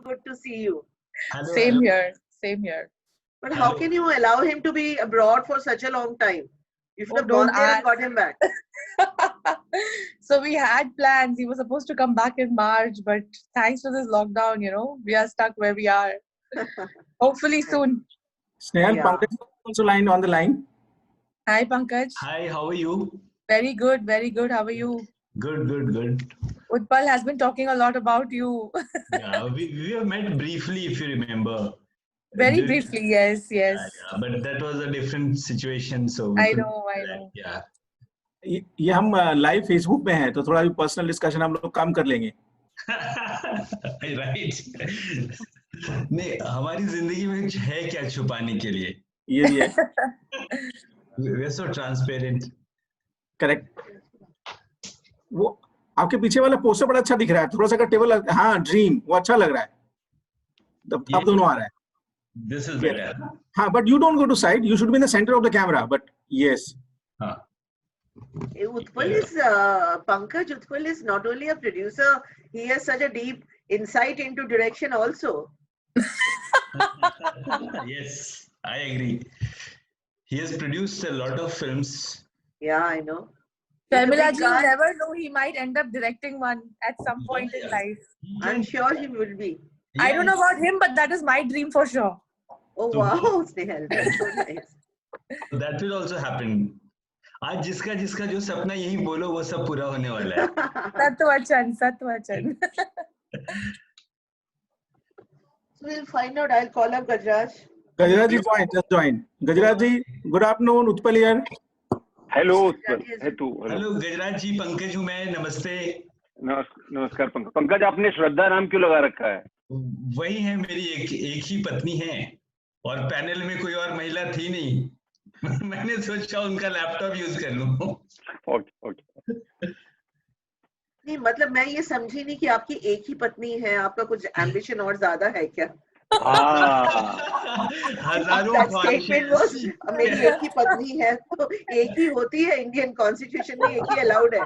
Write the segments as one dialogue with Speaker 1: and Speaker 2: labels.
Speaker 1: good to see you.
Speaker 2: Hello,
Speaker 3: Same
Speaker 2: hello.
Speaker 3: here. Same here.
Speaker 1: But how
Speaker 2: Hello.
Speaker 1: can you allow him to be abroad for such a long time? You should
Speaker 3: Oh,
Speaker 1: have gone
Speaker 3: don't
Speaker 1: there and
Speaker 3: ask.
Speaker 1: got him back.
Speaker 3: So we had plans. He was supposed to come back in March, but thanks to this lockdown, we are stuck where we are. Hopefully soon.
Speaker 4: Snehal,
Speaker 1: Yeah.
Speaker 4: Pankaj is also on the line.
Speaker 3: Hi, Pankaj.
Speaker 2: Hi, how are you?
Speaker 3: Very good, very good. How are you?
Speaker 2: Good, good, good.
Speaker 3: Utpal has been talking a lot about you.
Speaker 2: Yeah, we have met briefly, if you remember.
Speaker 3: Very
Speaker 2: During-
Speaker 3: briefly, yes, yes.
Speaker 2: Yeah, but that was a different situation, so we
Speaker 3: I
Speaker 2: couldn't
Speaker 3: know, I
Speaker 2: interact.
Speaker 3: know.
Speaker 2: Yeah.
Speaker 4: ये हम live Facebook में हैं तो थोड़ा भी personal discussion हम लोग कम कर लेंगे.
Speaker 2: राइट. नहीं, हमारी जिंदगी में है क्या छुपाने के लिए?
Speaker 4: ये भी है.
Speaker 2: We are so transparent.
Speaker 4: Correct. वो आपके पीछे वाला पोस्टर बड़ा अच्छा दिख रहा है. थोड़ा सा का टेबल, हाँ, ड्रीम, वो अच्छा लग रहा है. अब दोनों आ रहा है.
Speaker 2: This is better.
Speaker 4: हाँ, but you don't go to side. You should be in the center of the camera. But yes.
Speaker 2: हाँ.
Speaker 1: Utpal is Pankaj. Utpal is not only a producer; he has such a deep insight into direction also.
Speaker 2: Yes, I agree. He has produced a lot of films.
Speaker 1: Yeah, I know. He's a
Speaker 3: Sharmila
Speaker 1: big
Speaker 3: ji, you
Speaker 1: guy.
Speaker 3: never know. He might end up directing one at some point in life.
Speaker 1: I'm sure he will be.
Speaker 3: I don't know about him, but that is my dream for sure.
Speaker 1: Oh
Speaker 2: So-
Speaker 1: wow, Snehal, that's so nice.
Speaker 2: That will also happen. आज जिसका जिसका जो सपना यही बोलो वो सब पूरा होने वाला है.
Speaker 3: Satvachan, Satvachan.
Speaker 1: So we'll find out. I'll call up Gajraj.
Speaker 4: Gajraj ji just joined. Gajraj ji, good afternoon. Utpal here.
Speaker 5: Hello
Speaker 1: Gajraj is-
Speaker 5: है तू.
Speaker 2: हेलो गजराज जी, पंकज हूँ मैं. नमस्ते.
Speaker 5: नमस्कार पंकज. पंकज, आपने श्रद्धा नाम क्यों लगा रखा है?
Speaker 2: वही है, मेरी एक ही पत्नी है और पैनल में कोई और महिला थी नहीं. मैंने सोचा उनका लैपटॉप यूज कर लूं.
Speaker 5: Okay okay.
Speaker 1: नहीं, मतलब मैं ये समझी नहीं कि आपकी एक ही पत्नी है. आपका कुछ एम्बिशन और ज्यादा है क्या?
Speaker 2: हजारों
Speaker 1: That statement was
Speaker 2: ख्वाहिशें.
Speaker 1: मेरी एक ही पत्नी है तो एक ही होती है. इंडियन कॉन्स्टिट्यूशन में एक ही अलाउड है.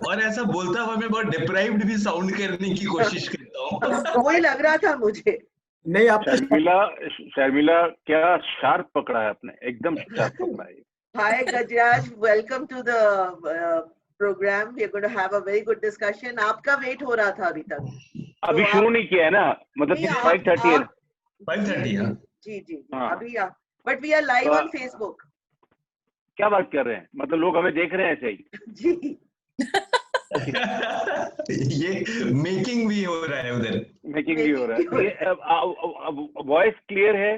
Speaker 2: और ऐसा बोलता हुआ मैं बहुत डिप्राइव्ड भी साउंड करने की कोशिश करता हूँ.
Speaker 1: वही लग रहा था मुझे.
Speaker 4: नहीं, आप
Speaker 5: शर्मिला क्या शार्प पकड़ा है आपने, एकदम शार्प पकड़ा है.
Speaker 1: Hi Gajraj, welcome to the program. We're going to have a very good discussion. आपका वेट हो रहा था अभी तक.
Speaker 5: अभी
Speaker 1: तो
Speaker 5: शुरू
Speaker 1: आप-
Speaker 5: नहीं किया है ना, मतलब
Speaker 1: नहीं,
Speaker 5: 5:30 है.
Speaker 2: 5:30. हाँ.
Speaker 1: जी जी
Speaker 5: हाँ.
Speaker 1: अभी बट वी आर लाइव
Speaker 5: तो-
Speaker 1: ऑन फेसबुक.
Speaker 5: क्या बात कर रहे हैं, मतलब लोग हमें देख रहे हैं ऐसे ही.
Speaker 1: जी.
Speaker 2: ये मेकिंग भी हो रहा है उधर.
Speaker 5: मेकिंग भी हो रहा
Speaker 1: Making भी
Speaker 5: है. वॉइस क्लियर है?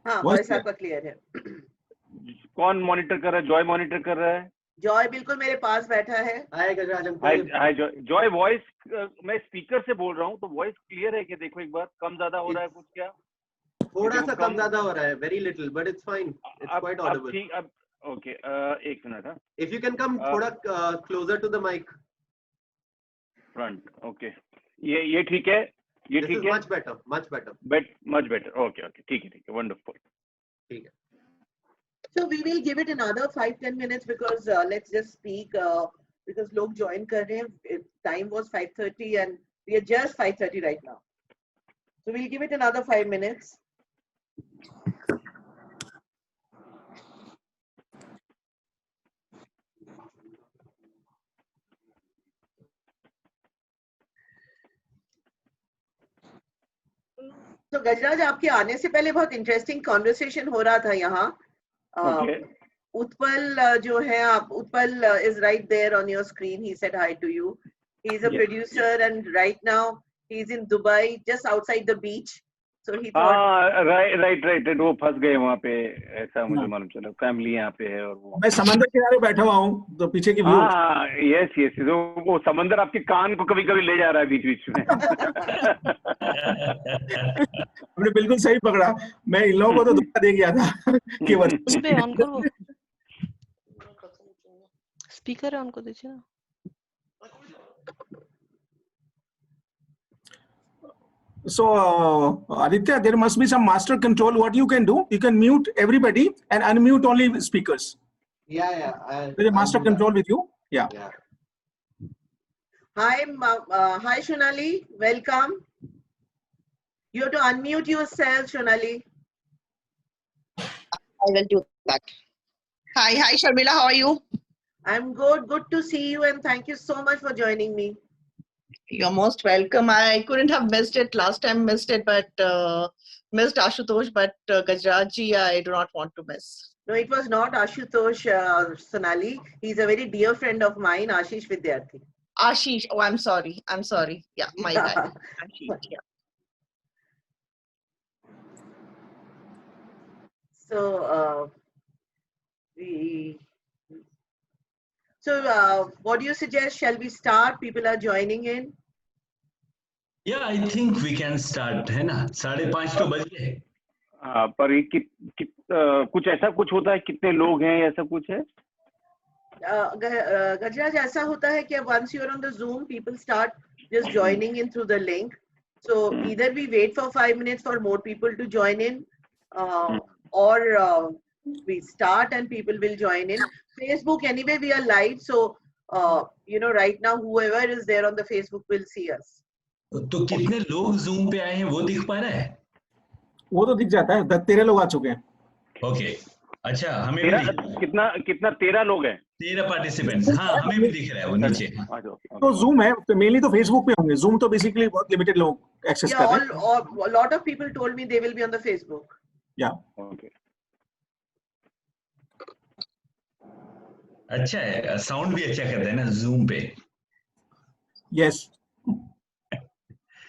Speaker 1: हाँ,
Speaker 4: Voice
Speaker 1: वॉइस
Speaker 4: clear.
Speaker 1: आपका क्लियर है.
Speaker 5: कौन मॉनिटर कर रहा है? जॉय मॉनिटर कर रहा है.
Speaker 1: जॉय बिल्कुल मेरे पास बैठा है.
Speaker 5: हाय जॉय. जॉय, वॉइस मैं स्पीकर से बोल रहा हूँ तो वॉइस क्लियर है क्या? देखो एक बार, कम ज्यादा हो रहा है कुछ क्या?
Speaker 6: थोड़ा सा कम ज्यादा हो रहा है, very little, but it's fine. It's
Speaker 5: अब
Speaker 6: quite
Speaker 5: अब
Speaker 6: audible.
Speaker 5: ठीक. अब ओके, एक मिनट. हाँ,
Speaker 6: If you can come थोड़ा closer to the mic.
Speaker 5: Front. Okay, ये ठीक है. ये
Speaker 6: This
Speaker 5: ठीक
Speaker 6: is
Speaker 5: है.
Speaker 6: much better, much better.
Speaker 5: Much better. Okay okay, ठीक है. वंडरफुल.
Speaker 6: ठीक है.
Speaker 1: So we will give it another 5-10 minutes because let's just speak because लोग join कर रहे हैं. Time was 5:30 and we are just 5:30 right now. So we'll give it another 5 minutes. तो गजराज, आपके आने से पहले बहुत इंटरेस्टिंग कॉन्वर्सेशन हो रहा था यहाँ.
Speaker 5: ओके.
Speaker 1: उत्पल जो है, आप Utpal is right there on your screen. He said hi to you. He's a
Speaker 5: Yes.
Speaker 1: producer and right now he's in Dubai, just outside the beach. So he thought,
Speaker 5: हाँ, right. वो फंस गए वहाँ पे, ऐसा मुझे मालूम चला. फैमिली यहाँ पे है और वो.
Speaker 4: मैं समंदर किनारे बैठा हुआ हूँ तो पीछे की व्यू.
Speaker 5: हाँ, यस. तो वो समंदर आपके कान को कभी कभी ले जा रहा है बीच बीच में.
Speaker 4: आपने बिल्कुल सही पकड़ा. मैं इन लोगों को तो धोखा दे गया था कि
Speaker 7: उस पे ऑन करो. स्पीकर है, ऑन कर दीजिए ना.
Speaker 4: So, Aditya, there must be some master control. What you can do, you can mute everybody and unmute only speakers.
Speaker 6: Yeah.
Speaker 4: There's a master control with you. Yeah.
Speaker 6: Yeah.
Speaker 1: hi Shunali, welcome. You have to unmute yourself, Shonali.
Speaker 8: I will do that. Hi, Sharmila. How are you?
Speaker 1: I'm good. Good to see you, and thank you so much for joining me.
Speaker 8: You're most welcome. I couldn't have missed it last time. Missed it, but missed Ashutosh. But Gajraj, I do not want to miss.
Speaker 1: No, it was not Ashutosh Sonali. He's a very dear friend of mine, Ashish Vidyarthi.
Speaker 8: Ashish. Oh, I'm sorry. Yeah, my bad. Ashish. Yeah.
Speaker 1: So what do you suggest? Shall we start? People are joining in.
Speaker 2: Yeah, I think we can start, है ना? 5:30 तो बज गए.
Speaker 5: पर ये कुछ ऐसा कुछ होता है, कितने लोग हैं, ऐसा कुछ है?
Speaker 1: Gajraj, ऐसा होता है कि once you are on the Zoom, people start just joining in through the link. So either we wait for 5 minutes for more people to join in, or we start and people will join in. Facebook, anyway, we are live. So, right now, whoever is there on the Facebook will see us.
Speaker 2: तो कितने लोग Zoom पे आए हैं वो दिख पा रहा है?
Speaker 4: वो तो दिख जाता है. 13 लोग आ चुके हैं.
Speaker 2: ओके. अच्छा, हमें भी
Speaker 5: कितना 13 लोग हैं?
Speaker 2: 13 पार्टिसिपेंट्स. हाँ, हमें भी दिख रहा है वो नीचे.
Speaker 4: तो Zoom है, तो मेनली तो Facebook पे होंगे. Zoom तो बेसिकली बहुत लिमिटेड लोग एक्सेस कर रहे हैं.
Speaker 1: A lot of people told me they will be on the Facebook.
Speaker 4: Yeah.
Speaker 5: Okay.
Speaker 2: अच्छा है, साउंड भी अच्छा करता है ना Zoom पे.
Speaker 4: Yes.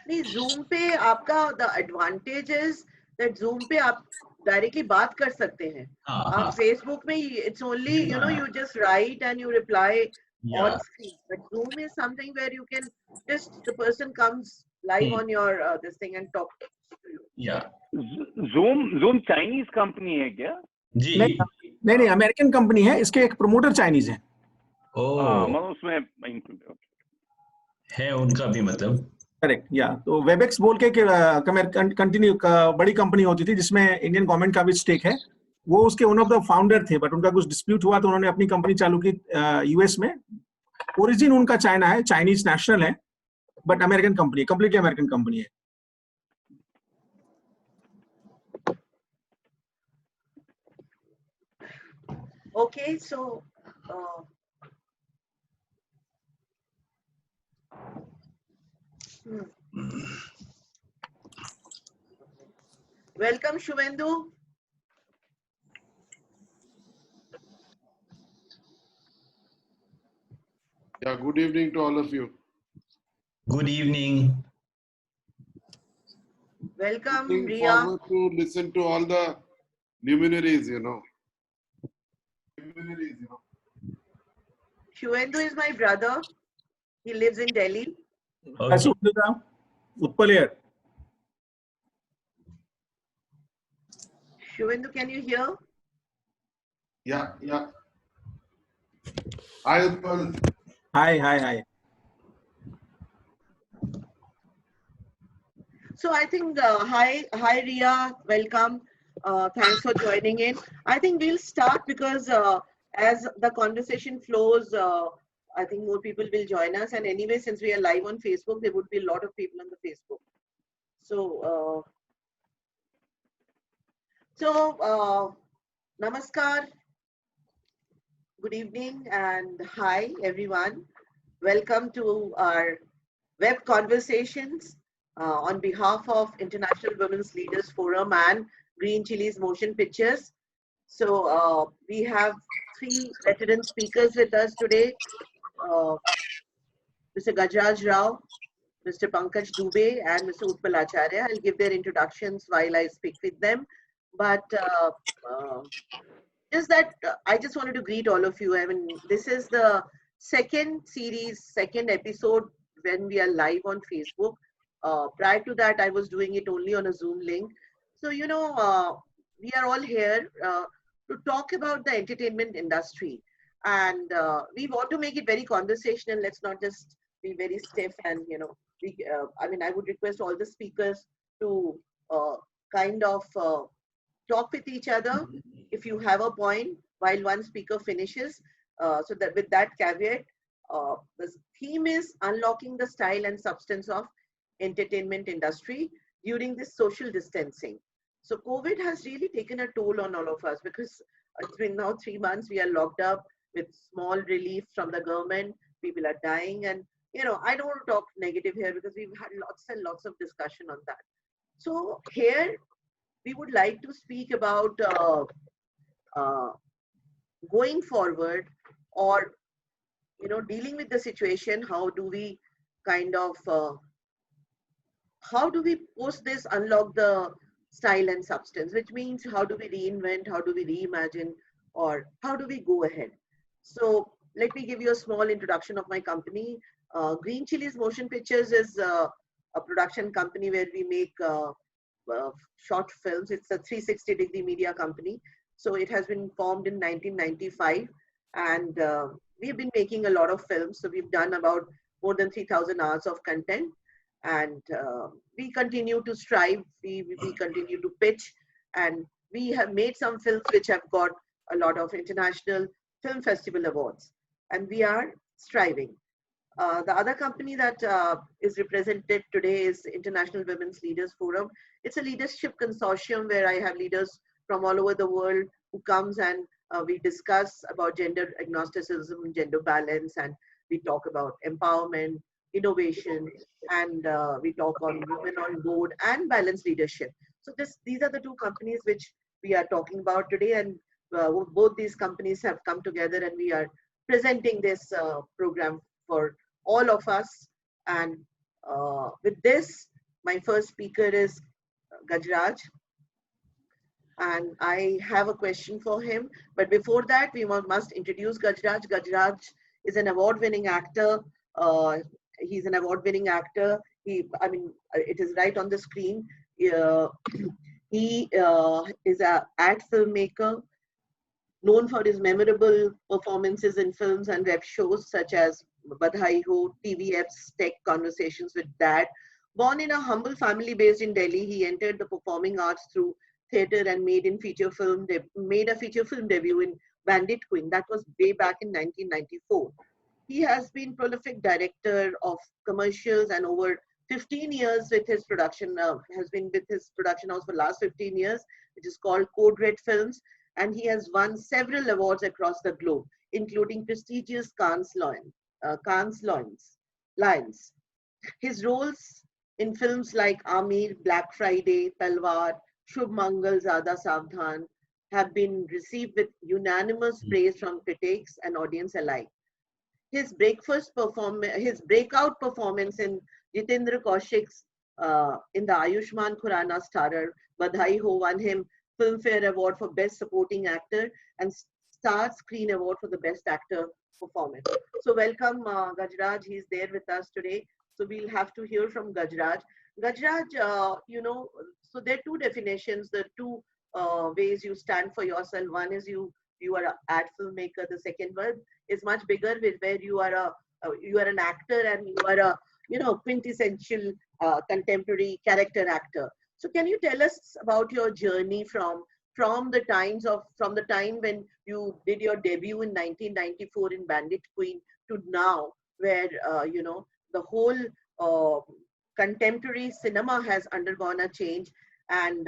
Speaker 1: नहीं, Zoom पे आपका the advantage is that Zoom पे आप डायरेक्टली बात कर सकते हैं. आप Facebook में it's only you just write and you reply on screen. But Zoom is something where you can just the person comes live on your this thing and talk to you.
Speaker 2: Yeah.
Speaker 5: Zoom Chinese company है क्या?
Speaker 2: जी.
Speaker 4: नहीं, American company है. इसके एक promoter Chinese हैं.
Speaker 5: मतलब उसमें
Speaker 2: है उनका भी मतलब.
Speaker 4: करेक्ट. या तो वेबएक्स बोल के कंटिन्यू बड़ी कंपनी होती थी जिसमें इंडियन गवर्नमेंट का भी स्टेक है. वो उसके वन ऑफ द फाउंडर थे, बट उनका कुछ डिस्प्यूट हुआ तो उन्होंने अपनी कंपनी चालू की यूएस में. ओरिजिन उनका चाइना है, चाइनीज नेशनल है, but American company, completely American company है.
Speaker 1: Okay, so welcome Shuvendu.
Speaker 9: Yeah, good evening to all of you.
Speaker 2: Good evening.
Speaker 1: Welcome,
Speaker 9: Looking
Speaker 1: Ria.
Speaker 9: forward to listen to all the luminaries,
Speaker 1: Shuvendu is my brother. He lives in Delhi.
Speaker 2: Okay.
Speaker 4: Utpal here.
Speaker 1: Shuvendu, can you hear?
Speaker 9: Yeah. Hi, Utpal.
Speaker 4: Hi.
Speaker 1: So I think, hi Ria, welcome. Thanks for joining in. I think we'll start because as the conversation flows, I think more people will join us. And anyway, since we are live on Facebook, there would be a lot of people on the Facebook. So, namaskar, good evening, and hi everyone. Welcome to our web conversations on behalf of International Women's Leaders Forum and Green Chili's Motion Pictures. So we have 3 veteran speakers with us today. Mr. Gajraj Rao, Mr. Pankaj Dubey, and Mr. Utpal Acharya. I'll give their introductions while I speak with them. But just that I just wanted to greet all of you. I mean, this is the second episode when we are live on Facebook. Prior to that, I was doing it only on a Zoom link. So, we are all here to talk about the entertainment industry. And we want to make it very conversational. Let's not just be very stiff and, I would request all the speakers to kind of talk with each other if you have a point while one speaker finishes. So that with that caveat, the theme is unlocking the style and substance of entertainment industry. during this social distancing. So COVID has really taken a toll on all of us because it's been now 3 months. We are locked up with small relief from the government. People are dying, and I don't want to talk negative here because we've had lots and lots of discussion on that. So here we would like to speak about going forward, or dealing with the situation. How do we kind of how do we post this unlock the style and substance, which means how do we reinvent, how do we reimagine, or how do we go ahead? So let me give you a small introduction of my company. Green Chilies Motion Pictures is a production company where we make short films. It's a 360-degree media company. So it has been formed in 1995, and we've been making a lot of films. So we've done about more than 3,000 hours of content, and we continue to strive. We continue to pitch, and we have made some films which have got a lot of international film festival awards, and we are striving. The other company that is represented today is International Women's Leaders Forum. It's a leadership consortium where I have leaders from all over the world who comes, and we discuss about gender agnosticism, gender balance, and we talk about empowerment, innovation, and we talk on women on board and balanced leadership. So these are the two companies which we are talking about today, and both these companies have come together, and we are presenting this program for all of us. And with this, my first speaker is Gajraj, and I have a question for him. But before that, we must introduce Gajraj. Gajraj is an award-winning actor. He's an award-winning actor. It is right on the screen. He is an ad filmmaker, known for his memorable performances in films and web shows such as Badhai Ho, TVF's Tech Conversations with Dad. Born in a humble family based in Delhi, he entered the performing arts through theatre and made a feature film debut in Bandit Queen. That was way back in 1994. He has been prolific director of commercials, and over 15 years with his production, has been with his production house for the last 15 years, which is called Code Red Films. And he has won several awards across the globe, including prestigious Cannes Lions. His roles in films like Aamir, Black Friday, Talwar, Shubh Mangal, Zyada Savdhan have been received with unanimous praise from critics and audience alike. His breakout performance in Jitendra Kaushik's in the Ayushmann Khurrana starrer Badhai Ho won him Filmfare Award for Best Supporting Actor and Star Screen Award for the Best Actor Performance. So welcome Gajraj, he's there with us today. So we'll have to hear from Gajraj. Gajraj, so there are two definitions, the two ways you stand for yourself. One is you are an ad filmmaker. The second one is much bigger, where you are an actor, and you are a quintessential contemporary character actor. So can you tell us about your journey from the time when you did your debut in 1994 in Bandit Queen to now, where the whole contemporary cinema has undergone a change, and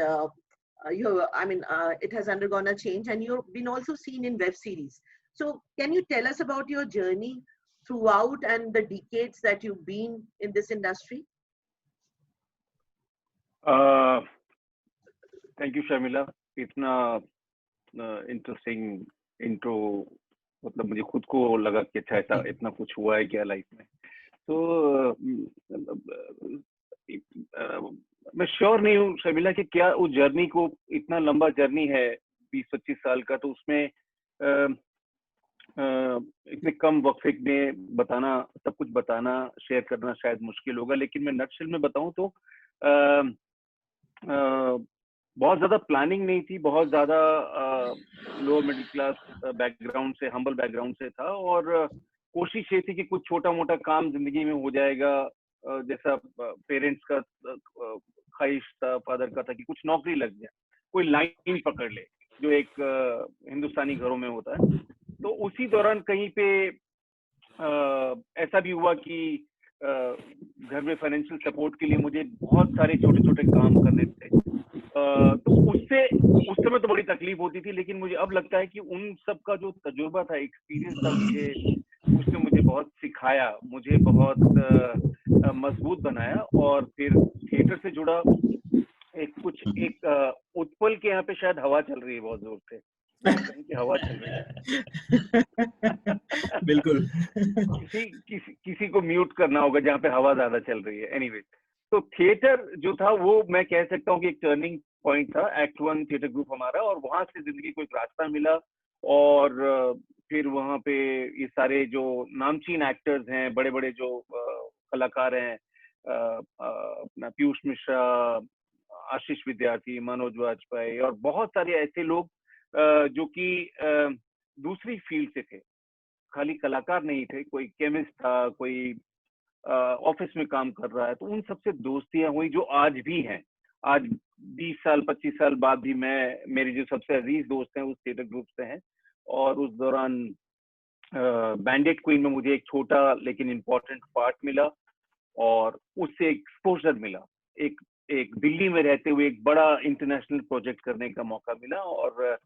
Speaker 1: it has undergone a change, and you've been also seen in web series. So can you tell us about your journey throughout and the decades that you've been in this industry?
Speaker 5: Thank you, Sharmila. इतना interesting intro, मतलब मुझे खुद को लगा कि अच्छा ऐसा इतना कुछ हुआ है क्या लाइफ में. तो मैं श्योर नहीं हूँ शर्मिला कि क्या उस जर्नी को, इतना लंबा जर्नी है 20-25 साल का, तो उसमें इतने कम वक्फे में बताना, सब कुछ बताना, शेयर करना शायद मुश्किल होगा. लेकिन मैं नटशेल में बताऊं तो बहुत ज्यादा प्लानिंग नहीं थी, बहुत ज्यादा लोअर मिडिल क्लास बैकग्राउंड से, हम्बल बैकग्राउंड से था, और कोशिश ये थी कि कुछ छोटा मोटा काम जिंदगी में हो जाएगा, जैसा पेरेंट्स का ख्वाहिश था, फादर का था कि कुछ नौकरी लग जाए, कोई लाइन पकड़ ले, जो एक हिंदुस्तानी घरों में होता है. तो उसी दौरान कहीं पे ऐसा भी हुआ कि घर में फाइनेंशियल सपोर्ट के लिए मुझे बहुत सारे छोटे छोटे काम करने थे। तो उससे उस समय तो बड़ी तकलीफ होती थी, लेकिन मुझे अब लगता है कि उन सब का जो तजुर्बा था, एक्सपीरियंस था, उसने मुझे बहुत सिखाया, मुझे बहुत मजबूत बनाया। और फिर थिएटर से जुड़ा एक उत्पल के यहाँ पे शायद हवा चल रही है बहुत जोर से, कहीं की हवा चल रही है।
Speaker 4: बिल्कुल।
Speaker 5: किसी को म्यूट करना होगा जहाँ पे हवा ज्यादा चल रही है। एनीवे, तो थिएटर जो था वो मैं कह सकता हूँ कि एक टर्निंग पॉइंट था, एक्ट 1 थिएटर ग्रुप हमारा, और वहां से जिंदगी को एक रास्ता मिला। और फिर वहां पे ये सारे जो नामचीन एक्टर्स हैं, बड़े बड़े जो कलाकार हैं, अपना पीयूष मिश्रा, आशीष विद्यार्थी, मनोज वाजपेयी और बहुत सारे ऐसे लोग जो कि दूसरी फील्ड से थे, खाली कलाकार नहीं थे, कोई केमिस्ट था, कोई ऑफिस में काम कर रहा है। तो उन सबसे दोस्तियां हुई जो आज भी हैं। आज 20 साल 25 साल बाद भी मेरे जो सबसे अजीज दोस्त हैं उस थिएटर ग्रुप से हैं। और उस दौरान बैंडेड क्वीन में मुझे एक छोटा लेकिन इम्पोर्टेंट पार्ट मिला, और उससे एक्सपोजर मिला। एक दिल्ली में रहते हुए एक बड़ा इंटरनेशनल प्रोजेक्ट करने का मौका मिला। और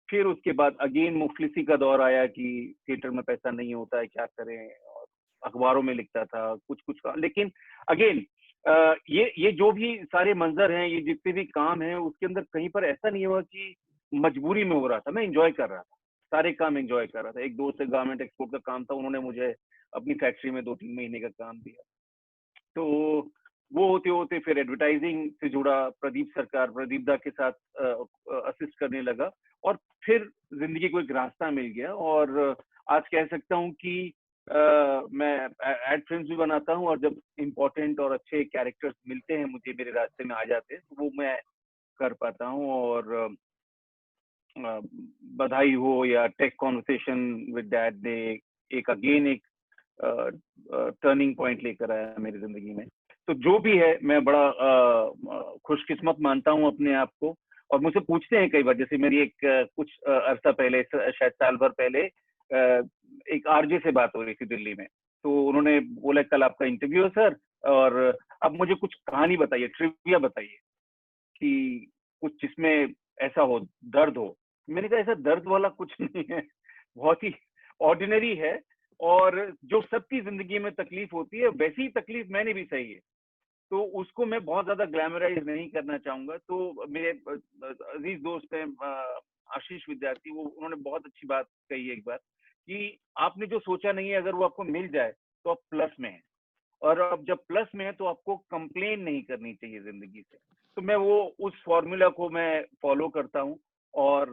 Speaker 5: फिर उसके बाद अगेन मुफलिसी का दौर आया कि थिएटर में पैसा नहीं होता है, क्या करें, और अखबारों में लिखता था कुछ का। लेकिन अगेन ये जो भी सारे मंजर हैं, ये जितने भी काम हैं, उसके अंदर कहीं पर ऐसा नहीं हुआ कि मजबूरी में हो रहा था। मैं एंजॉय कर रहा था, सारे काम एंजॉय कर रहा था। एक दोस्त से गारमेंट एक्सपोर्ट का काम था, उन्होंने मुझे अपनी फैक्ट्री में 2-3 महीने का काम दिया। तो वो होते होते फिर एडवर्टाइजिंग से जुड़ा, प्रदीप दा के साथ असिस्ट करने लगा, और फिर जिंदगी को एक रास्ता मिल गया। और आज कह सकता हूँ कि मैं एड फिल्म्स भी बनाता हूँ, और जब इम्पोर्टेंट और अच्छे कैरेक्टर्स मिलते हैं मुझे, मेरे रास्ते में आ जाते हैं, तो वो मैं कर पाता हूँ। और बधाई हो या टेक कॉन्वर्सेशन विद डैड ने एक टर्निंग पॉइंट लेकर आया मेरी जिंदगी में। तो जो भी है, मैं बड़ा खुशकिस्मत मानता हूँ अपने आप को। और मुझसे पूछते हैं कई बार, जैसे मेरी एक कुछ अरसा पहले, शायद साल भर पहले, एक आरजे से बात हो रही थी दिल्ली में। तो उन्होंने बोला कल आपका इंटरव्यू है सर, और अब मुझे कुछ कहानी बताइए, ट्रिविया बताइए कि कुछ जिसमें ऐसा हो, दर्द हो। मैंने कहा ऐसा दर्द वाला कुछ नहीं है, बहुत ही ऑर्डिनरी है, और जो सबकी जिंदगी में तकलीफ होती है वैसी ही तकलीफ मैंने भी सही है। तो उसको मैं बहुत ज्यादा ग्लैमराइज नहीं करना चाहूंगा। तो मेरे अजीज दोस्त हैं आशीष विद्यार्थी, उन्होंने बहुत अच्छी बात कही एक बार कि आपने जो सोचा नहीं है, अगर वो आपको मिल जाए तो आप प्लस में हैं, और अब जब प्लस में है तो आपको कंप्लेन नहीं करनी चाहिए जिंदगी से। तो मैं उस फॉर्मूला को मैं फॉलो करता हूँ। और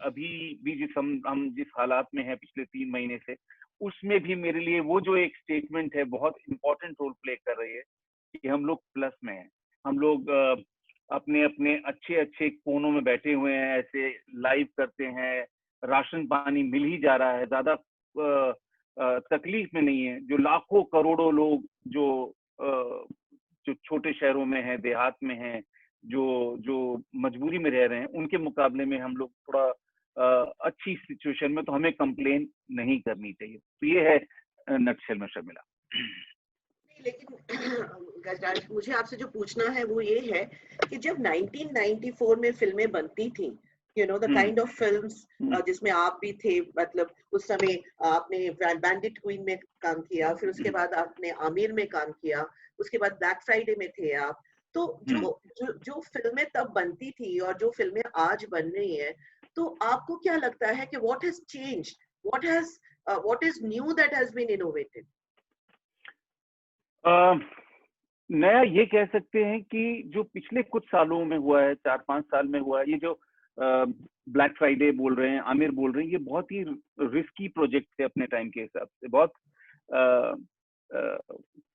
Speaker 5: अभी भी हम जिस हालात में हैं पिछले 3 महीने से, उसमें भी मेरे लिए वो जो एक स्टेटमेंट है बहुत इंपॉर्टेंट रोल प्ले कर रही है कि हम लोग प्लस में हैं। हम लोग अपने अपने अच्छे कोनों में बैठे हुए हैं, ऐसे लाइव करते हैं, राशन पानी मिल ही जा रहा है, ज्यादा तकलीफ में नहीं है। जो लाखों करोड़ों लोग जो छोटे शहरों में हैं, देहात में हैं, जो मजबूरी में रह रहे हैं, उनके मुकाबले में हम लोग थोड़ा अच्छी सिचुएशन में, तो हमें कंप्लेन नहीं करनी चाहिए। तो ये है नक्शल में शर्मिला।
Speaker 1: लेकिन गजराज, मुझे आपसे जो पूछना है वो ये है कि जब 1994 में फिल्में बनती थी, you know the kind of films जिसमें आप भी थे, मतलब उस समय आपने बैंडिट क्वीन में काम किया, फिर उसके बाद आपने आमिर में काम किया, उसके बाद ब्लैक फ्राइडे में थे आप। तो जो फिल्में तब बनती थी और जो फिल्में आज बन रही हैं, तो आपको क्या लगता है कि what has changed, what is new that has been innovated?
Speaker 5: नया ये कह सकते हैं कि जो पिछले कुछ सालों में हुआ है, 4-5 साल में हुआ है, ये जो ब्लैक फ्राइडे बोल रहे हैं, आमिर बोल रहे हैं, ये बहुत ही रिस्की प्रोजेक्ट थे अपने टाइम के हिसाब से। बहुत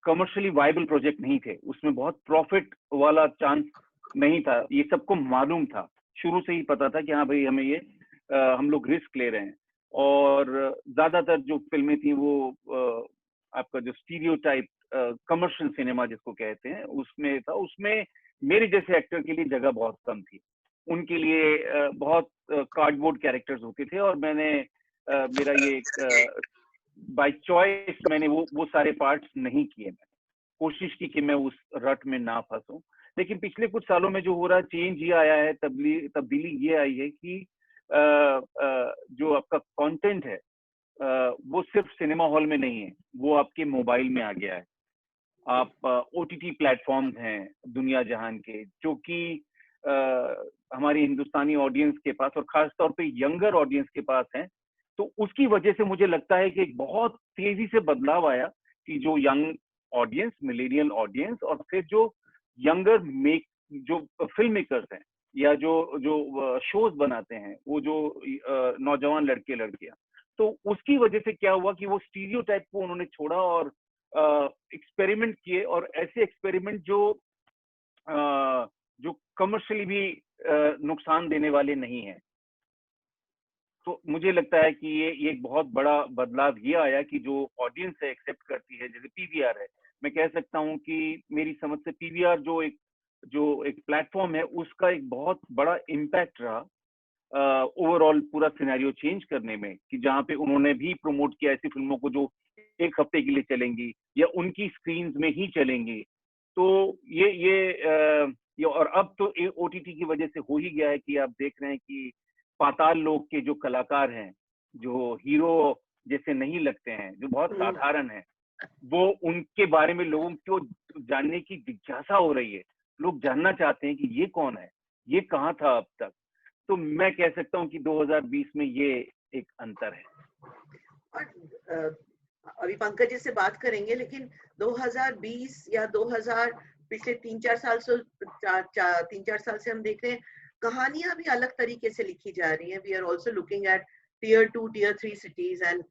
Speaker 5: कमर्शियली वायबल प्रोजेक्ट नहीं थे, उसमें बहुत प्रॉफिट वाला चांस नहीं था। ये सबको मालूम था, शुरू से ही पता था कि हाँ भाई हमें ये हम लोग रिस्क ले रहे हैं। और ज्यादातर जो फिल्में थी वो आपका जो स्टीरियोटाइप कमर्शियल सिनेमा जिसको कहते हैं उसमें था। उसमें मेरे जैसे एक्टर के लिए जगह बहुत कम थी, उनके लिए बहुत कार्डबोर्ड कैरेक्टर्स होते थे, और मैंने मेरा ये बाय चॉइस मैंने वो सारे पार्ट्स नहीं किए। कोशिश की कि मैं उस रट में ना फंसूं। लेकिन पिछले कुछ सालों में जो हो रहा है, चेंज ये आया है, तब्दीली ये आई है कि जो आपका कंटेंट है वो सिर्फ सिनेमा हॉल में नहीं है, वो आपके मोबाइल में आ गया है। आप ओटीटी प्लेटफॉर्म्स हैं दुनिया जहान के, जो कि हमारी हिंदुस्तानी ऑडियंस के पास और खास तौर पे यंगर ऑडियंस के पास हैं। तो उसकी वजह से मुझे लगता है कि एक बहुत तेजी से बदलाव आया कि जो यंग ऑडियंस, मिलेनियल ऑडियंस, और फिर जो यंगर जो फिल्म मेकर्स हैं या जो शोज बनाते हैं, वो जो नौजवान लड़के लड़कियां, तो उसकी वजह से क्या हुआ कि वो स्टीरियोटाइप को उन्होंने छोड़ा और एक्सपेरिमेंट किए, और ऐसे एक्सपेरिमेंट जो कमर्शियली भी नुकसान देने वाले नहीं हैं। तो मुझे लगता है कि ये एक बहुत बड़ा बदलाव ये आया कि जो ऑडियंस है एक्सेप्ट करती है। जैसे पीवीआर है, मैं कह सकता हूँ कि मेरी समझ से पीवीआर जो एक प्लेटफॉर्म है, उसका एक बहुत बड़ा इम्पैक्ट रहा ओवरऑल पूरा सिनेरियो चेंज करने में, कि जहाँ पे उन्होंने भी प्रमोट किया ऐसी फिल्मों को जो एक हफ्ते के लिए चलेंगी या उनकी स्क्रीन्स में ही चलेंगी। तो ये और अब तो ओटीटी की वजह से हो ही गया है कि आप देख रहे हैं कि पाताल लोक के जो कलाकार हैं, जो हीरो जैसे नहीं लगते हैं, जो बहुत साधारण हैं, वो उनके बारे में लोगों को जानने की जिज्ञासा हो रही है। लोग जानना चाहते हैं कि ये कौन है, ये कहाँ था अब तक। तो मैं कह सकता हूँ कि 2020 में ये एक अंतर है।
Speaker 1: और अभी पंकज जी से बात करेंगे, लेकिन 2020 या 2000 पिछले 3-4 साल से हम देख रहे हैं कहानियां भी अलग तरीके से लिखी जा रही हैं. We are also looking at tier 2, tier 3 cities, and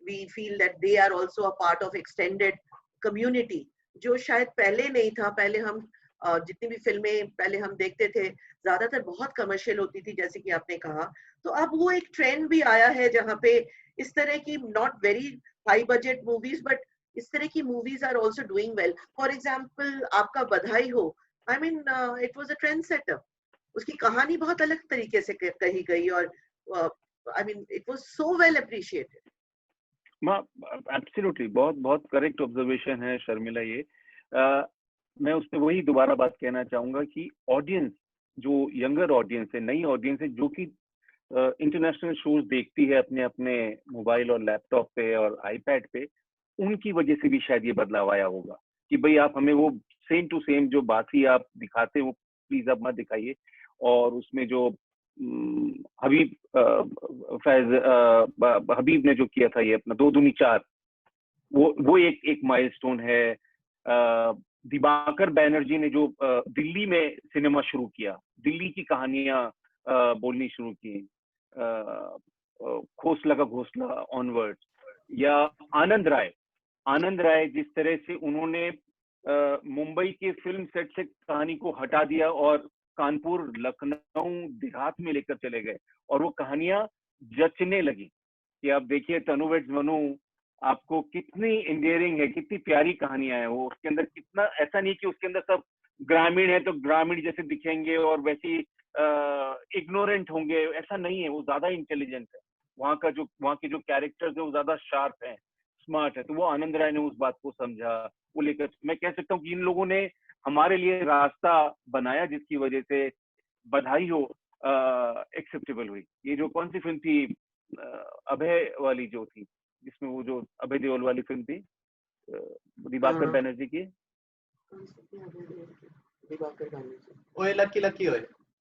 Speaker 1: we feel that they are also a part of extended community, जो शायद पहले नहीं था. पहले हम जितनी भी फिल्में पहले हम देखते थे ज्यादातर बहुत कमर्शियल होती थी, जैसे कि आपने कहा. तो अब वो एक ट्रेंड भी आया है जहाँ पे इस तरह की not very high budget movies, but इस तरह की movies are also doing well. For example आपका Badhaai Ho, I mean it was a trend setter. उसकी कहानी बहुत अलग तरीके से कही गई और I mean it was so well appreciated.
Speaker 5: Absolutely, बहुत बहुत करेक्ट ऑब्जर्वेशन है शर्मिला. ये मैं उस पर वही दोबारा बात कहना चाहूंगा कि ऑडियंस, जो यंगर ऑडियंस है, नई ऑडियंस है, जो कि इंटरनेशनल शोज देखती है अपने अपने मोबाइल और लैपटॉप पे और आईपैड पे, उनकी वजह से भी शायद ये बदलाव आया होगा कि भाई आप हमें वो सेम टू सेम जो बात ही आप दिखाते हो प्लीज अब मत दिखाइए. और उसमें जो हबीब ने जो किया था ये अपना 2 दूनी 4, वो एक माइलस्टोन है. दिवाकर बैनर्जी ने जो दिल्ली में सिनेमा शुरू किया, दिल्ली की कहानियां बोलनी शुरू की, खोसला का घोसला ऑनवर्ड, या आनंद राय जिस तरह से उन्होंने मुंबई के फिल्म सेट से कहानी को हटा दिया और कानपुर, लखनऊ, देहात में लेकर चले गए, और वो कहानियां जचने लगी. कि आप देखिए तनु वेड्स मनु, आपको कितनी इंडियरिंग है, कितनी प्यारी कहानियां हैं वो. उसके अंदर कितना, ऐसा नहीं कि उसके अंदर सब ग्रामीण है तो ग्रामीण जैसे दिखेंगे और वैसी इग्नोरेंट होंगे, ऐसा नहीं है. वो ज्यादा इंटेलिजेंट है. वहाँ के जो कैरेक्टर्स है वो ज्यादा शार्प है, स्मार्ट है. तो वो आनंद राय ने उस बात को समझा, वो लेकर, मैं कह सकता हूँ कि इन लोगों ने हमारे लिए रास्ता बनाया, जिसकी वजह से बधाई हो एक्सेप्टेबल हुई. ये जो कौन सी फिल्म थी, अभय वाली जो थी, जिसमें वो जो अभय देओल वाली फिल्म थी दिवाकर बैनर्जी की,
Speaker 6: ओए लकी लकी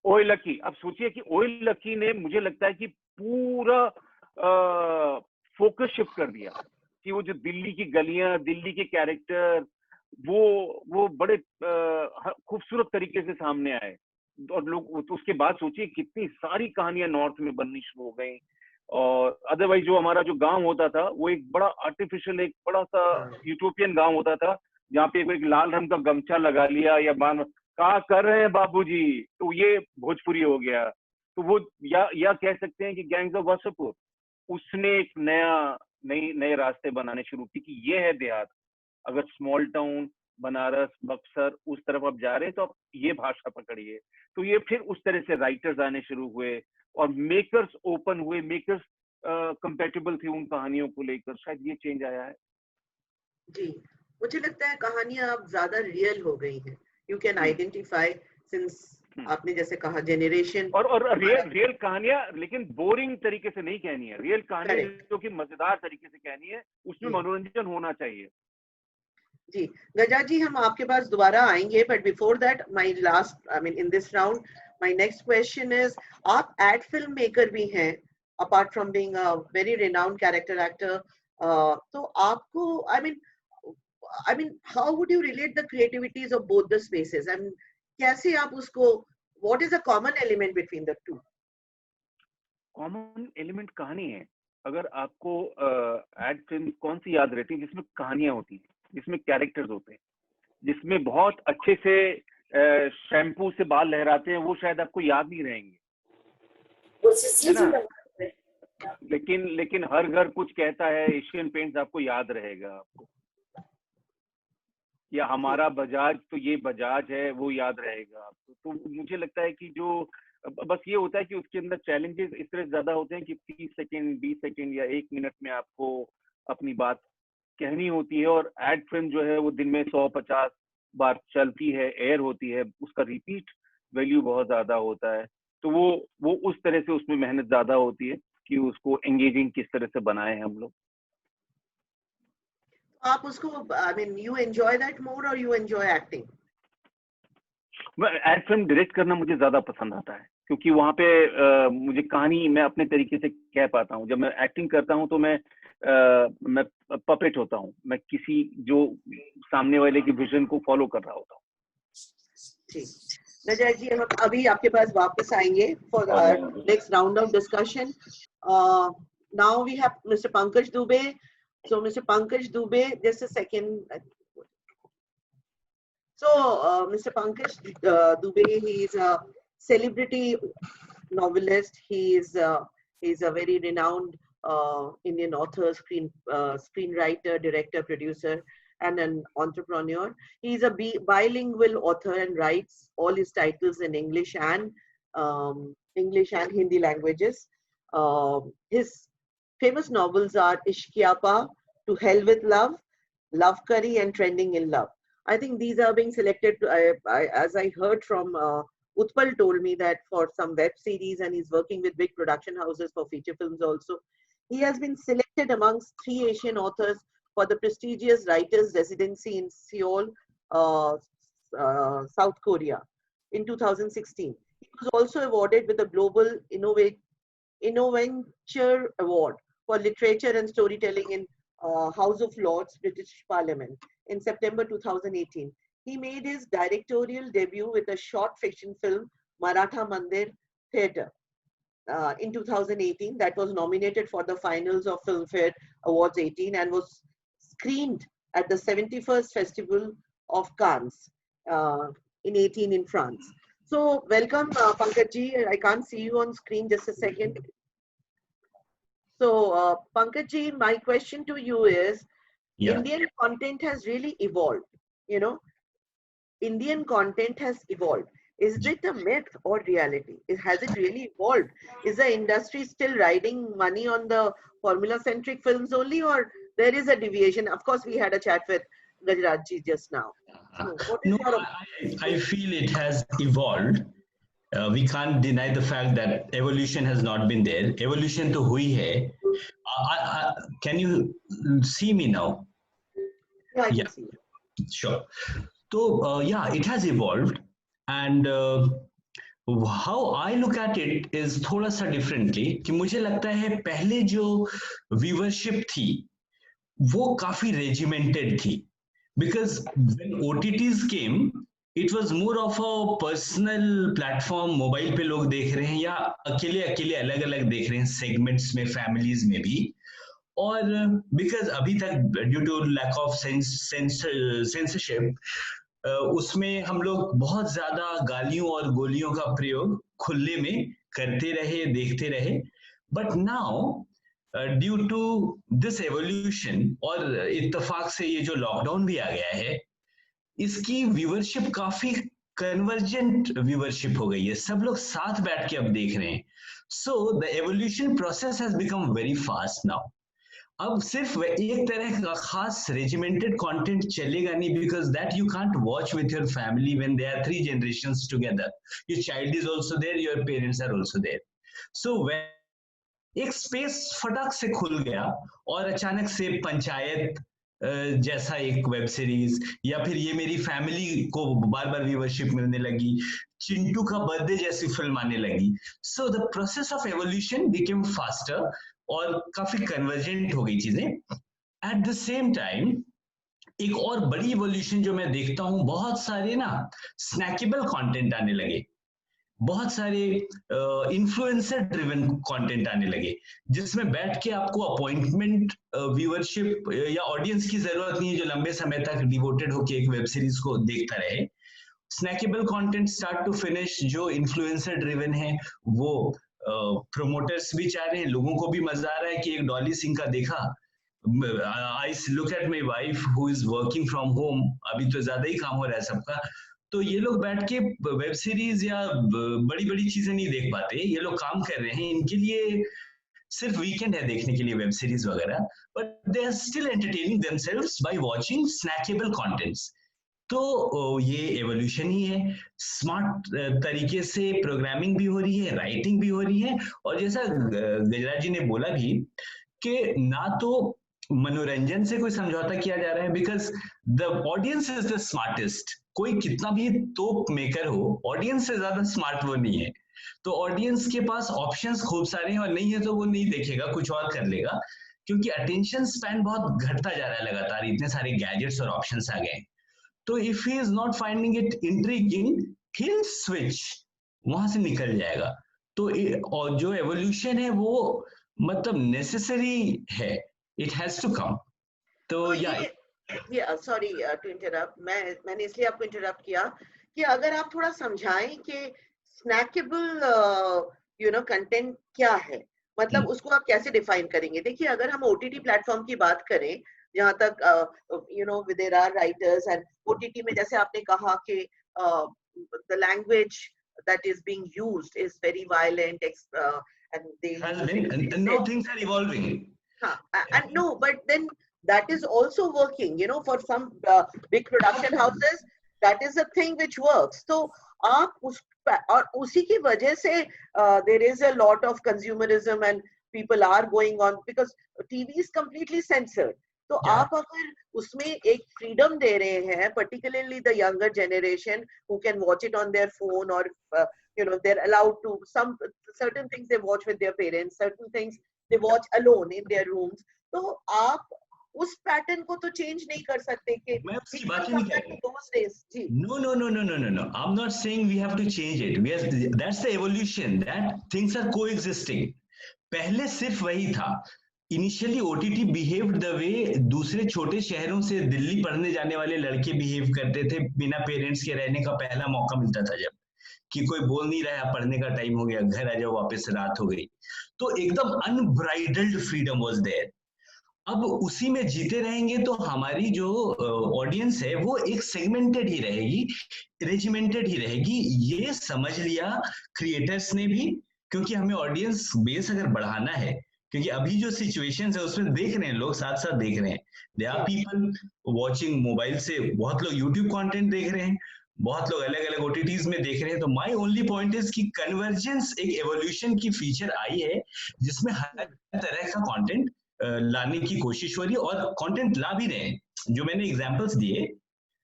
Speaker 5: ओए लकी. अब सोचिए कि ओए लकी ने, मुझे लगता है कि पूरा फोकस शिफ्ट कर दिया कि वो जो दिल्ली की गलियां, दिल्ली के कैरेक्टर, वो बड़े खूबसूरत तरीके से सामने आए. और लोग तो उसके बाद सोचिए कितनी सारी कहानियां नॉर्थ में बननी शुरू हो गई. और अदरवाइज जो हमारा जो गांव होता था वो एक बड़ा आर्टिफिशियल, एक बड़ा सा यूटोपियन गांव होता था, जहाँ पे एक लाल रंग का गमछा लगा लिया या क्या कर रहे हैं बाबूजी, तो ये भोजपुरी हो गया. तो वो या कह सकते हैं कि गैंग्स ऑफ वासेपुर, उसने एक नए रास्ते बनाने शुरू की कि ये है देहात. अगर स्मॉल टाउन बनारस, बक्सर, उस तरफ आप जा रहे हैं तो आप ये भाषा पकड़िए. तो ये फिर उस तरह से राइटर्स आने शुरू हुए और मेकर्स ओपन हुए, मेकर्स कंपैटिबल थे उन कहानियों को लेकर. शायद ये चेंज आया है.
Speaker 1: जी, मुझे लगता है कहानियां अब ज्यादा रियल हो गई हैं. यू कैन आइडेंटिफाई सिंस आपने जैसे कहा जेनरेशन.
Speaker 5: और रियल कहानियां, लेकिन बोरिंग तरीके से नहीं कहनी है. रियल कहानियां जो कि मजेदार तरीके से कहनी है, उसमें मनोरंजन होना चाहिए.
Speaker 1: जी गजराज जी, हम आपके पास दोबारा आएंगे, but before that my last, I mean in this round, my next question is, आप एड फिल्म मेकर भी हैं apart from being a very renowned character actor. तो आपको I mean, how would you relate the creativities of both the spaces? And कैसे आप उसको, what is the common element between the two?
Speaker 5: Common element कहानी है. अगर आपको ad film कौन सी याद रहती है? जिसमें कहानियां होती हैं, जिसमें कैरेक्टर्स होते हैं, जिसमें बहुत अच्छे से शैम्पू से बाल लहराते हैं, वो शायद आपको याद नहीं रहेंगे, है ना? लेकिन हर घर कुछ कहता है, एशियन पेंट्स आपको याद रहेगा आपको, या हमारा बजाज, तो ये बजाज है, वो याद रहेगा आपको. तो मुझे लगता है कि जो बस ये होता है कि उसके अंदर चैलेंजेस इस तरह ज्यादा होते हैं कि 30 सेकंड 20 सेकंड या 1 मिनट में आपको अपनी बात कहनी होती है. और एड फिल्म जो है वो दिन में 150 बार चलती है, एयर होती है, उसका रिपीट वैल्यू बहुत ज्यादा होता है. तो वो उस तरह से उसमें मेहनत ज्यादा होती है कि उसको एंगेजिंग किस तरह से बनाए हम लोग.
Speaker 1: आप उसको, I mean, you enjoy that more or you enjoy acting?
Speaker 5: Ad film direct करना मुझे ज्यादा पसंद आता है, क्योंकि वहाँ पे मुझे कहानी मैं अपने तरीके से कह पाता हूँ. जब मैं एक्टिंग करता हूँ तो मैं पपेट होता हूँ, मैं किसी जो सामने वाले की विजन को फॉलो कर रहा होता हूँ.
Speaker 1: ठीक, गजराज जी, हम अभी आपके पास वापस आएंगे for next round of discussion. Now we have mister Pankaj Dubey. So Mr. Pankaj Dubey, just a second. So Mr. Pankaj Dubey, he is a celebrity novelist. He is a very renowned Indian author, screenwriter, director, producer, and an entrepreneur. He is a bilingual author and writes all his titles in English and Hindi languages. His famous novels are Ishqiapa, To Hell with Love, Love Curry, and Trending in Love. I think these are being selected, as I heard from Utpal told me that for some web series, and he's working with big production houses for feature films also. He has been selected amongst 3 Asian authors for the prestigious Writers' Residency in Seoul, South Korea in 2016. He was also awarded with the Global Innoventure Award for Literature and Storytelling in House of Lords, British Parliament in September 2018. He made his directorial debut with a short fiction film, Maratha Mandir Theatre, in 2018, that was nominated for the finals of Filmfare Awards 18 and was screened at the 71st Festival of Cannes in 18 in France. So welcome Pankaj ji. I can't see you on screen, just a second. So Pankaj ji, my question to you is, Indian content has really evolved, you know, Indian content has evolved. Is it a myth or reality? Has it really evolved? Is the industry still riding money on the formula-centric films only, or there is a deviation? Of course, we had a chat with Gajraj ji just now. So what is your opinion?
Speaker 2: I feel it has evolved. We can't deny the fact that evolution has not been there. Evolution to hui hai. Can you see me now?
Speaker 1: Yeah, I can see you.
Speaker 2: Sure. So yeah, it has evolved, and how I look at it is थोड़ा सा differently. कि मुझे लगता है पहले जो viewership थी वो काफी regimented थी, because when OTTs came, it was more of a personal platform. Mobile पे लोग देख रहे हैं या अकेले अकेले अलग अलग देख रहे हैं segments में, families में भी. और बिकॉज अभी तक due to lack of censorship उसमें हम लोग बहुत ज्यादा गालियों और गोलियों का प्रयोग खुले में करते रहे, देखते रहे. But now due to this evolution और इत्तेफाक से ये जो लॉकडाउन भी आ गया है, इसकी व्यूअरशिप काफी कन्वर्जेंट व्यूअरशिप हो गई है. सब लोग साथ बैठ के अब देख रहे हैं. So the evolution process has become very fast now. अब सिर्फ एक तरह का खास रेजिमेंटेड कंटेंट चलेगा नहीं, because that you can't watch with your family when they are 3 generations together. Your child is also there, your parents are also there. So एक space फटाक से खुल गया और अचानक से पंचायत जैसा एक वेब सीरीज, या फिर ये मेरी फैमिली को बार बार व्यूअरशिप मिलने लगी, चिंटू का बर्थडे जैसी फिल्म आने लगी. So the process of evolution became faster और काफी कन्वर्जेंट हो गई चीजें. एट द सेम टाइम एक और बड़ी इवोल्यूशन जो मैं देखता हूँ, बहुत सारे ना स्नैकेबल कंटेंट आने लगे, बहुत सारे इन्फ्लुएंसर ड्रिवन कंटेंट आने लगे, जिसमें बैठ के आपको अपॉइंटमेंट व्यूअरशिप या ऑडियंस की जरूरत नहीं है जो लंबे समय तक डिवोटेड होकर एक वेब सीरीज को देखता रहे. Snackable content start to finish जो इन्फ्लुएंसर ड्रिवन है, वो प्रोमोटर्स भी चाह रहे हैं, लोगों को भी मजा आ रहा है कि एक डॉली सिंह का देखा, I look at my wife who is working from home, अभी तो ज्यादा ही काम हो रहा है सबका, तो ये लोग बैठ के वेब सीरीज या बड़ी बड़ी चीजें नहीं देख पाते, ये लोग काम कर रहे हैं, इनके लिए सिर्फ वीकेंड है देखने के लिए वेब सीरीज वगैरह, but they are still entertaining themselves by watching snackable contents. तो ये एवोल्यूशन ही है. स्मार्ट तरीके से प्रोग्रामिंग भी हो रही है, राइटिंग भी हो रही है, और जैसा गजराज जी ने बोला भी कि ना तो मनोरंजन से कोई समझौता किया जा रहा है, because the audience is the smartest. कोई कितना भी तोप मेकर हो, ऑडियंस से ज्यादा स्मार्ट वो नहीं है. तो ऑडियंस के पास ऑप्शंस खूब सारे हैं, और नहीं है तो वो नहीं देखेगा, कुछ और कर लेगा, क्योंकि अटेंशन स्पैन बहुत घटता जा रहा है लगातार, इतने सारे गैजेट्स और ऑप्शंस आ गए. तो if he is not finding it intriguing, he will switch, वहां से निकल जाएगा. तो और जो एवोल्यूशन है वो मतलब नेसेसरी है, इट हैज टू कम. तो
Speaker 1: या सॉरी टू इंटरप्ट, मैंने इसलिए आपको इंटरप्ट किया कि अगर आप थोड़ा समझाएं कि स्नैकेबल कंटेंट क्या है, मतलब उसको आप कैसे डिफाइन करेंगे. देखिए, अगर हम ओटीटी प्लेटफॉर्म की बात करें, जहां तक there are writers and OTT में, जैसे आपने कहा कि the language that is being used is very violent, and they
Speaker 2: and now things are evolving.
Speaker 1: And no, but then that is also working, for some big production houses, that is a thing which works. So aap और उसी की वजह से there is a lot of consumerism and people are going on because TV is completely censored. तो आप अगर उसमें एक फ्रीडम दे रहे हैं, particularly the younger generation who can watch it on their phone, or they're allowed to, some certain things they watch with their parents, certain things they watch alone in their rooms. तो आप उस pattern को तो change नहीं कर सकते कि
Speaker 2: मैं उसकी बात ही नहीं कर रहा. No. I'm not saying we have to change it. That's the evolution, that things are coexisting. पहले सिर्फ वही था. Initially OTT behaved the way दूसरे छोटे शहरों से दिल्ली पढ़ने जाने वाले लड़के बिहेव करते थे, बिना पेरेंट्स के रहने का पहला मौका मिलता था, जब कि कोई बोल नहीं रहा, पढ़ने का टाइम हो गया, घर आ जाओ, वापस रात हो गई. तो एकदम अनब्राइडल्ड फ्रीडम वाज देयर. अब उसी में जीते रहेंगे तो हमारी जो ऑडियंस है वो एक सेगमेंटेड ही रहेगी, रेजिमेंटेड ही रहेगी. ये समझ लिया क्रिएटर्स ने भी, क्योंकि हमें ऑडियंस बेस अगर बढ़ाना है, क्योंकि अभी जो सिचुएशंस है उसमें देख रहे हैं लोग, साथ साथ देख रहे हैं. They are people watching mobile से, बहुत लोग यूट्यूब कंटेंट देख रहे हैं, बहुत लोग अलग अलग ओटीटीज में देख रहे हैं. तो माय ओनली पॉइंट इज कि कन्वर्जेंस एक एवोल्यूशन की फीचर आई है, जिसमें हर तरह का कंटेंट लाने की कोशिश हो रही है, और कंटेंट ला भी रहे हैं. जो मैंने एग्जांपल्स दिए,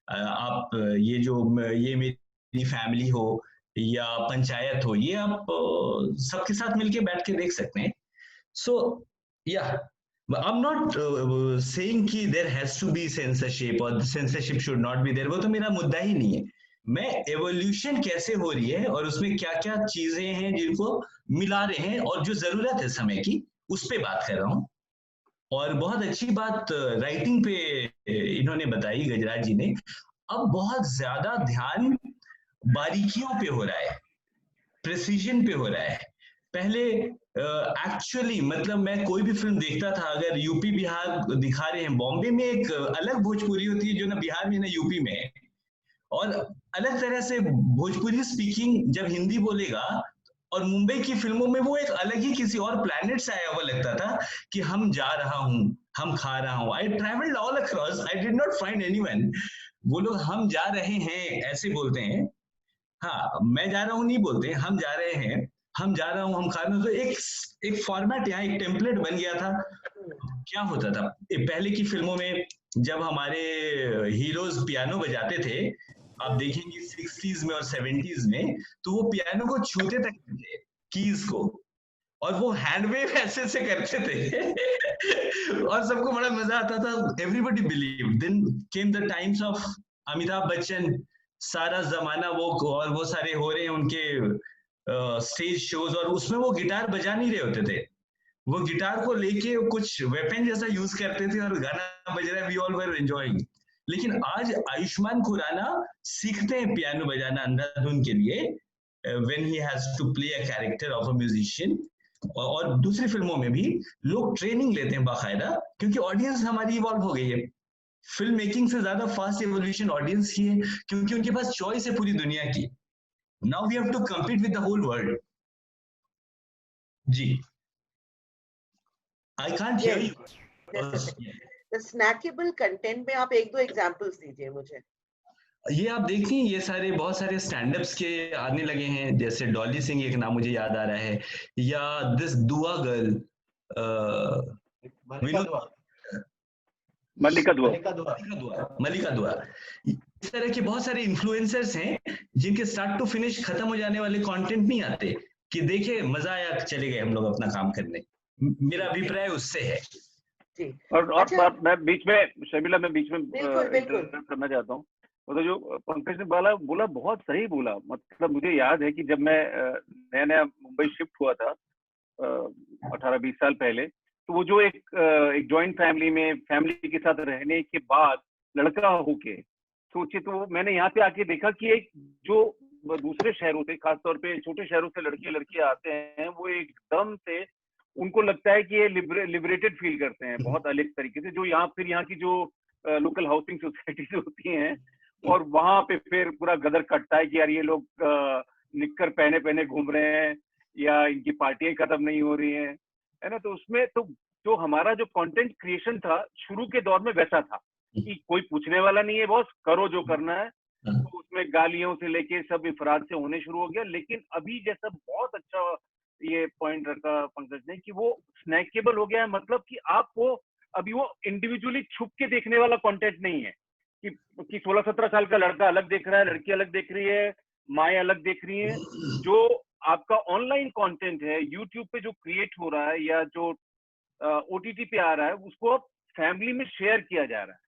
Speaker 2: आप ये मेरी फैमिली हो या पंचायत हो, ये आप सबके साथ मिलके बैठ के देख सकते हैं. So yeah, I'm not saying कि there has to be censorship or censorship should not be there. वो तो मेरा मुद्दा ही नहीं है. मैं एवोल्यूशन कैसे हो रही है और उसमें क्या क्या चीजें हैं जिनको मिला रहे हैं और जो जरूरत है समय की, उस पे बात कर रहा हूँ. और बहुत अच्छी बात राइटिंग पे इन्होंने बताई, गजराज जी ने. अब बहुत ज्यादा ध्यान बारीकियों पे हो रहा है, प्रेसिजन पे हो रहा है. पहले एक्चुअली मतलब मैं कोई भी फिल्म देखता था, अगर यूपी बिहार दिखा रहे हैं, बॉम्बे में एक अलग भोजपुरी होती है जो ना बिहार में ना यूपी में है, और अलग तरह से भोजपुरी स्पीकिंग जब हिंदी बोलेगा, और मुंबई की फिल्मों में वो एक अलग ही किसी और प्लैनेट से आया हुआ लगता था कि हम जा रहा हूं, हम खा रहा हूँ. I traveled all across. I did not find anyone. वो लोग हम जा रहे हैं ऐसे बोलते हैं. हाँ, मैं जा रहा हूँ नहीं बोलते, हम जा रहे हैं, हम जा रहा हूँ, हम खा रहे हैं. तो एक फॉर्मेट यहाँ, एक टेम्पलेट बन गया था. क्या होता था पहले की फिल्मों में, जब हमारे हीरोज पियानो बजाते थे, आप देखेंगे 60s में और 70s में, तो वो पियानो को छूते तक थे, कीज को, और वो हैंड वेव ऐसे से करते थे और सबको बड़ा मजा आता था. Everybody believe. Then came the times of Amitabh Bachchan, सारा जमाना वो, और वो सारे हो रहे हैं उनके स्टेज शोज, और उसमें वो गिटार बजा नहीं रहे होते थे, वो गिटार को लेके कुछ वेपन जैसा यूज करते थे और गाना बज रहा है, वी ऑल वर एंजॉयिंग. लेकिन आज आयुष्मान खुराना सीखते हैं पियानो बजाना अंधाधुन के लिए, when he has to play a character of a musician. और दूसरी फिल्मों में भी लोग ट्रेनिंग लेते हैं बाकायदा, क्योंकि ऑडियंस हमारी इवॉल्व हो गई है. फिल्म मेकिंग से ज्यादा फास्ट एवोल्यूशन ऑडियंस की है, क्योंकि उनके पास चॉइस है पूरी दुनिया की. Now we have to compete with the whole world. जी, I can't hear you.
Speaker 1: The snackable content में आप एक दो एग्जांपल्स दीजिए मुझे.
Speaker 2: ये आप देखिए, ये सारे बहुत सारे स्टैंड-अप्स के आने लगे हैं, जैसे डॉली सिंह एक नाम मुझे याद आ रहा है, या दिस दुआ गर्ल,
Speaker 5: मल्लिका दुआ.
Speaker 2: इस तरह के बहुत सारे इन्फ्लुएंसर्स हैं जिनके स्टार्ट टू फिनिश खत्म हो जाने वाले कंटेंट नहीं आते, कि देखे मजा आया, चले गए हम लोग अपना काम करने. मेरा अभिप्राय उससे है.
Speaker 5: और
Speaker 1: अच्छा,
Speaker 5: मैं बीच में शर्मिला, मैं बीच में
Speaker 1: बिल्कुल बिल्कुल
Speaker 5: इंटरप्ट करना चाहता हूँ. तो जो पंकज ने बोला बहुत सही बोला. मतलब मुझे याद है कि जब मैं नया नया मुंबई शिफ्ट हुआ था 18-20 साल पहले, तो वो जो एक जॉइंट फैमिली के साथ रहने के बाद लड़का होके सोचे, तो मैंने यहाँ पे आके देखा कि एक जो दूसरे शहरों से, खासतौर पे छोटे शहरों से लड़कियां आते हैं, वो एकदम से उनको लगता है कि ये लिबरेटेड फील करते हैं बहुत अलग तरीके से. जो यहाँ की जो लोकल हाउसिंग सोसाइटीज होती हैं, और वहां पे फिर पूरा गदर कटता है कि यार ये लोग निक्कर पहने घूम रहे हैं, या इनकी पार्टियां खत्म नहीं हो रही हैं, है ना. तो उसमें तो जो हमारा जो कंटेंट क्रिएशन था शुरू के दौर में वैसा था कि कोई पूछने वाला नहीं है, बॉस करो जो करना है. तो उसमें गालियों से लेके सब इफराद से होने शुरू हो गया. लेकिन अभी जैसा बहुत अच्छा ये पॉइंट रखा पंकज ने कि वो स्नैकेबल हो गया है. मतलब कि आपको अभी वो इंडिविजुअली छुप के देखने वाला कंटेंट नहीं है कि 16-17 साल का लड़का अलग देख रहा है, लड़की अलग देख रही है, माएँ अलग देख रही हैं. जो आपका ऑनलाइन कंटेंट है यूट्यूब पे जो क्रिएट हो रहा है, या जो ओटीटी पे आ रहा है, उसको अब फैमिली में शेयर किया जा रहा है.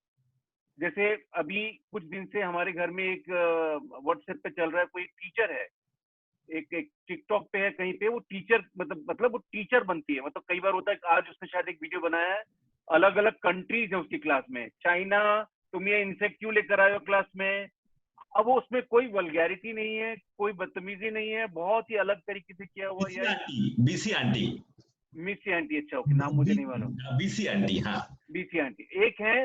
Speaker 5: जैसे अभी कुछ दिन से हमारे घर में एक व्हाट्सएप पे चल रहा है, कोई टीचर है, एक टिकटॉक पे है, कहीं पे वो टीचर, मतलब वो टीचर बनती है. मतलब कई बार होता है, आज उसने शायद एक वीडियो बनाया है, अलग अलग कंट्रीज है उसकी क्लास में. चाइना, तुम ये इंसेक्ट क्यों लेकर आए हो क्लास में. अब वो उसमें कोई वल्गैरिटी नहीं है, कोई बदतमीजी नहीं है, बहुत ही अलग तरीके से किया हुआ है.
Speaker 2: बीसी आंटी,
Speaker 5: मिसी आंटी, अच्छा ओके, नाम मुझे नहीं मालूम.
Speaker 2: बीसी आंटी, हाँ, बीसी
Speaker 5: आंटी. एक है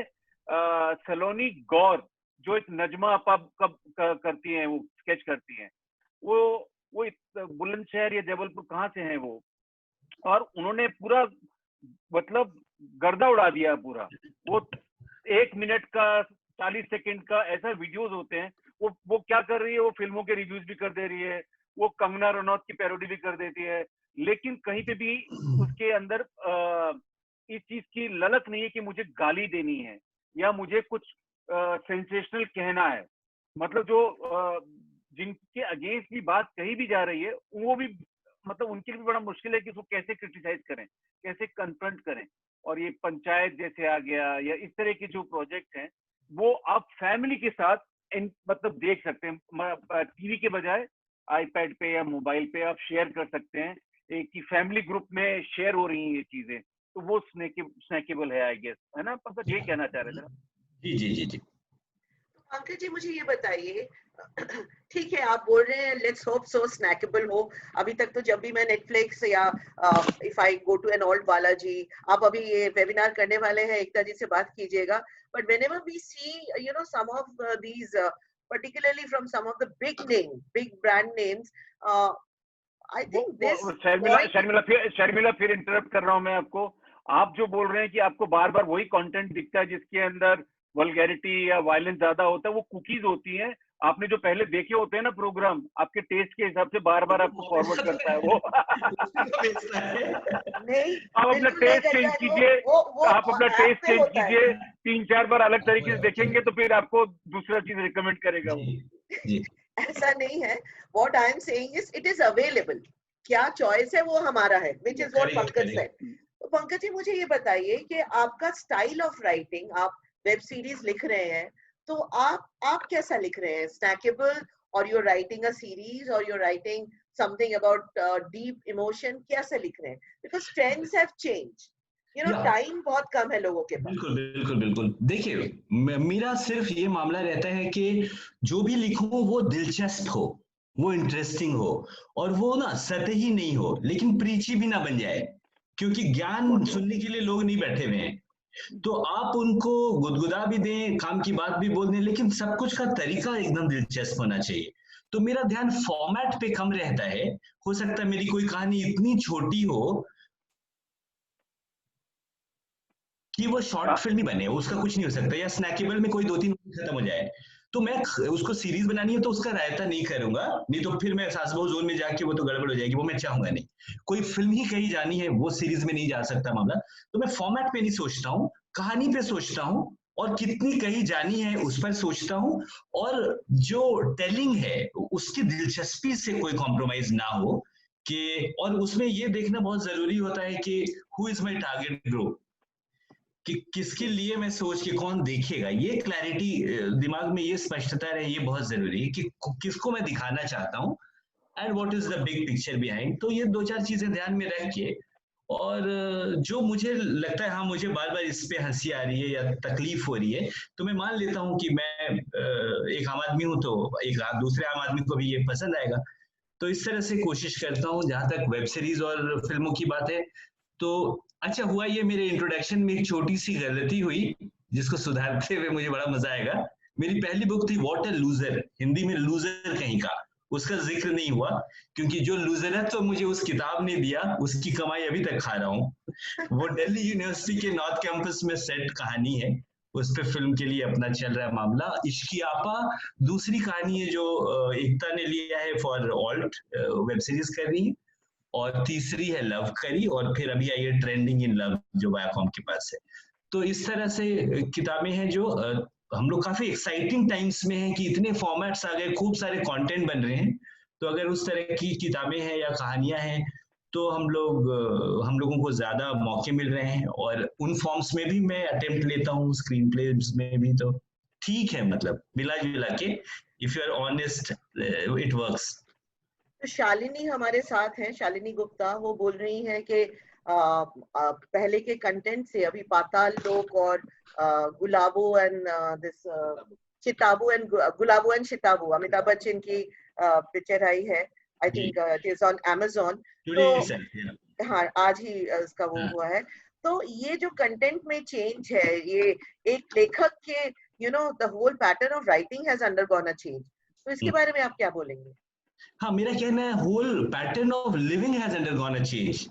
Speaker 5: सलोनी गौर, जो एक नजमा अपा करती हैं, वो स्केच करती हैं. वो बुलंदशहर या जबलपुर कहाँ से हैं वो, और उन्होंने पूरा मतलब गर्दा उड़ा दिया पूरा. वो 1 मिनट का, 40 सेकंड का ऐसा वीडियोस होते हैं. वो क्या कर रही है, वो फिल्मों के रिव्यूज भी कर दे रही है, वो कंगना रनौत की पैरोडी भी कर देती है, लेकिन कहीं पे भी उसके अंदर इस चीज की ललक नहीं है कि मुझे गाली देनी है या मुझे कुछ सेंसेशनल कहना है. मतलब जो जिनके अगेंस्ट भी बात कही भी जा रही है, वो भी मतलब उनके लिए भी बड़ा मुश्किल है कि उसको कैसे क्रिटिसाइज करें, कैसे कन्फ्रंट करें. और ये पंचायत जैसे आ गया, या इस तरह के जो प्रोजेक्ट हैं, वो आप फैमिली के साथ मतलब देख सकते हैं. टीवी के बजाय आईपैड पे या मोबाइल पे आप शेयर कर सकते हैं, एक की फैमिली ग्रुप में शेयर हो रही हैं ये चीजें. तो वो स्नैकेबल है, आई गेस, है ना पंकज, ये कहना चाह रहे थे.
Speaker 2: जी जी जी जी.
Speaker 1: पंकज जी मुझे ये बताइए, ठीक है आप बोल रहे हैं लेट्स होप सो स्नैकेबल हो. अभी तक तो जब भी मैं नेटफ्लिक्स या if I go to an old Balaji, आप अभी ये वेबिनार करने वाले हैं, एकता जी से बात कीजिएगा, but whenever we see you know some of these particularly from some of the big brand names, I think this
Speaker 5: Sharmila फिर इंटरप्ट कर रहा हूं मैं आपको. आप जो बोल रहे हैं कि आपको बार बार वही कंटेंट दिखता है जिसके अंदर वल्गैरिटी या वायलेंस ज्यादा होता है, वो कुकीज होती हैं। आपने जो पहले देखे होते हैं ना प्रोग्राम, आपके टेस्ट के हिसाब से बार बार आपको फॉरवर्ड करता है वो।
Speaker 1: नहीं,
Speaker 5: आप अपना
Speaker 1: बिल्कुल नहीं
Speaker 5: टेस्ट चेंज
Speaker 1: गजराज,
Speaker 5: कीजिए,
Speaker 1: वो
Speaker 5: आप अपना
Speaker 1: ऐप
Speaker 5: टेस्ट
Speaker 1: पे
Speaker 5: चेंज
Speaker 1: होता है।
Speaker 5: कीजिए, 3-4 बार अलग तरीके से देखेंगे तो फिर आपको दूसरा चीज रिकमेंड करेगा वो।
Speaker 2: जी
Speaker 1: ऐसा नहीं है। What I am saying is it is available. क्या चॉइस है वो हमारा है, which is what
Speaker 2: Correct,
Speaker 1: Pankaj
Speaker 2: correct.
Speaker 1: said. तो पंकज जी मुझे ये बताइए कि आपका स्टाइल ऑफ राइटिंग, आप वेब सीरीज लिख रहे हैं तो आप कैसा लिख रहे हैं? स्नैकेबल, और you're writing a series, or you're writing something about deep emotion, कैसे लिख रहे हैं? Because trends have changed. You know,
Speaker 2: Yeah.
Speaker 1: Time बहुत कम है लोगों के पास।
Speaker 2: बिल्कुल बिल्कुल बिल्कुल। देखिए, मेरा सिर्फ ये मामला रहता है कि जो भी लिखूं वो दिलचस्प हो, वो इंटरेस्टिंग हो, और वो ना सतही नहीं हो, लेकिन प्रीची भी ना बन जाए, क्योंकि ज्ञान सुनने के लिए लोग नहीं बैठे हुए हैं। तो आप उनको गुदगुदा भी दें, काम की बात भी बोल दें, लेकिन सब कुछ का तरीका एकदम दिलचस्प होना चाहिए। तो मेरा ध्यान फॉर्मेट पे कम रहता है। हो सकता है मेरी कोई कहानी इतनी छोटी हो कि वो शॉर्ट फिल्म ही बने, उसका कुछ नहीं हो सकता, या स्नैकेबल में कोई 2-3 खत्म हो जाए, तो मैं उसको सीरीज बनानी है तो उसका रायता नहीं करूंगा, नहीं तो फिर मैं सास बहू जोन में जाके वो तो गड़बड़ हो जाएगी, वो मैं चाहूंगा नहीं। कोई फिल्म ही कहीं जानी है, वो सीरीज में नहीं जा सकता मामला। तो मैं फॉर्मेट पे नहीं सोचता हूँ, कहानी पे सोचता हूँ, और कितनी कहीं जानी है उस पर सोचता हूँ, और जो टेलिंग है उसकी दिलचस्पी से कोई कॉम्प्रोमाइज ना हो कि, और उसमें ये देखना बहुत जरूरी होता है कि who is my target group, कि किसके लिए मैं सोच के कौन देखेगा, ये क्लैरिटी दिमाग में, ये स्पष्टता रहे, ये बहुत जरूरी है कि किसको मैं दिखाना चाहता हूँ, and what is the big picture behind. तो ये 2-4 चीजें ध्यान में रख के, और जो मुझे लगता है हाँ मुझे बार बार इस पे हंसी आ रही है या तकलीफ हो रही है, तो मैं मान लेता हूँ कि मैं एक आम आदमी हूँ, तो एक दूसरे आम आदमी को भी ये पसंद आएगा। तो इस तरह से कोशिश करता हूँ। जहां तक वेब सीरीज और फिल्मों की बात है, तो अच्छा हुआ ये मेरे इंट्रोडक्शन में एक छोटी सी गलती हुई, जिसको सुधारते हुए मुझे बड़ा मजा आएगा। मेरी पहली बुक थी व्हाट अ लूजर, हिंदी में लूजर कहीं का, उसका जिक्र नहीं हुआ, क्योंकि जो लूजर है तो मुझे उस किताब ने दिया, उसकी कमाई अभी तक खा रहा हूँ। वो दिल्ली यूनिवर्सिटी के नॉर्थ कैंपस में सेट कहानी है, उस पे फिल्म के लिए अपना चल रहा है मामला। इश्की आपा दूसरी कहानी है जो एकता ने लिया है फॉर ऑल्ट, वेब सीरीज कर रही है, और तीसरी है लव करी, और फिर अभी आई है ट्रेंडिंग इन लव जो वायाकॉम के पास है। तो इस तरह से किताबें हैं जो हम लोग काफी एक्साइटिंग टाइम्स में हैं कि इतने फॉर्मेट्स आ गए, खूब सारे कंटेंट बन रहे हैं। तो अगर उस तरह की किताबें हैं या कहानियां हैं तो हम लोगों को ज्यादा मौके मिल रहे हैं, और उन फॉर्म्स में भी मैं अटेम्प्ट लेता हूँ, स्क्रीन प्लेज में भी। तो ठीक है, मतलब मिला जुला के, if you are honest it works.
Speaker 1: तो शालिनी हमारे साथ हैं, शालिनी गुप्ता। वो बोल रही हैं कि पहले के कंटेंट से अभी पाताल लोक और Gulabo and this Chitabu and Gulabo and Chitabu, Amitabh Bachchan की पिक्चर आई है, I think it is on Amazon। तो हाँ, आज ही इसका वो हुआ है। तो ये जो कंटेंट में चेंज है, ये एक लेखक के the whole pattern of writing has undergone a change. तो इसके बारे में आप क्या बोलेंगे?
Speaker 2: हाँ, मेरा कहना है whole pattern of living has undergone a change.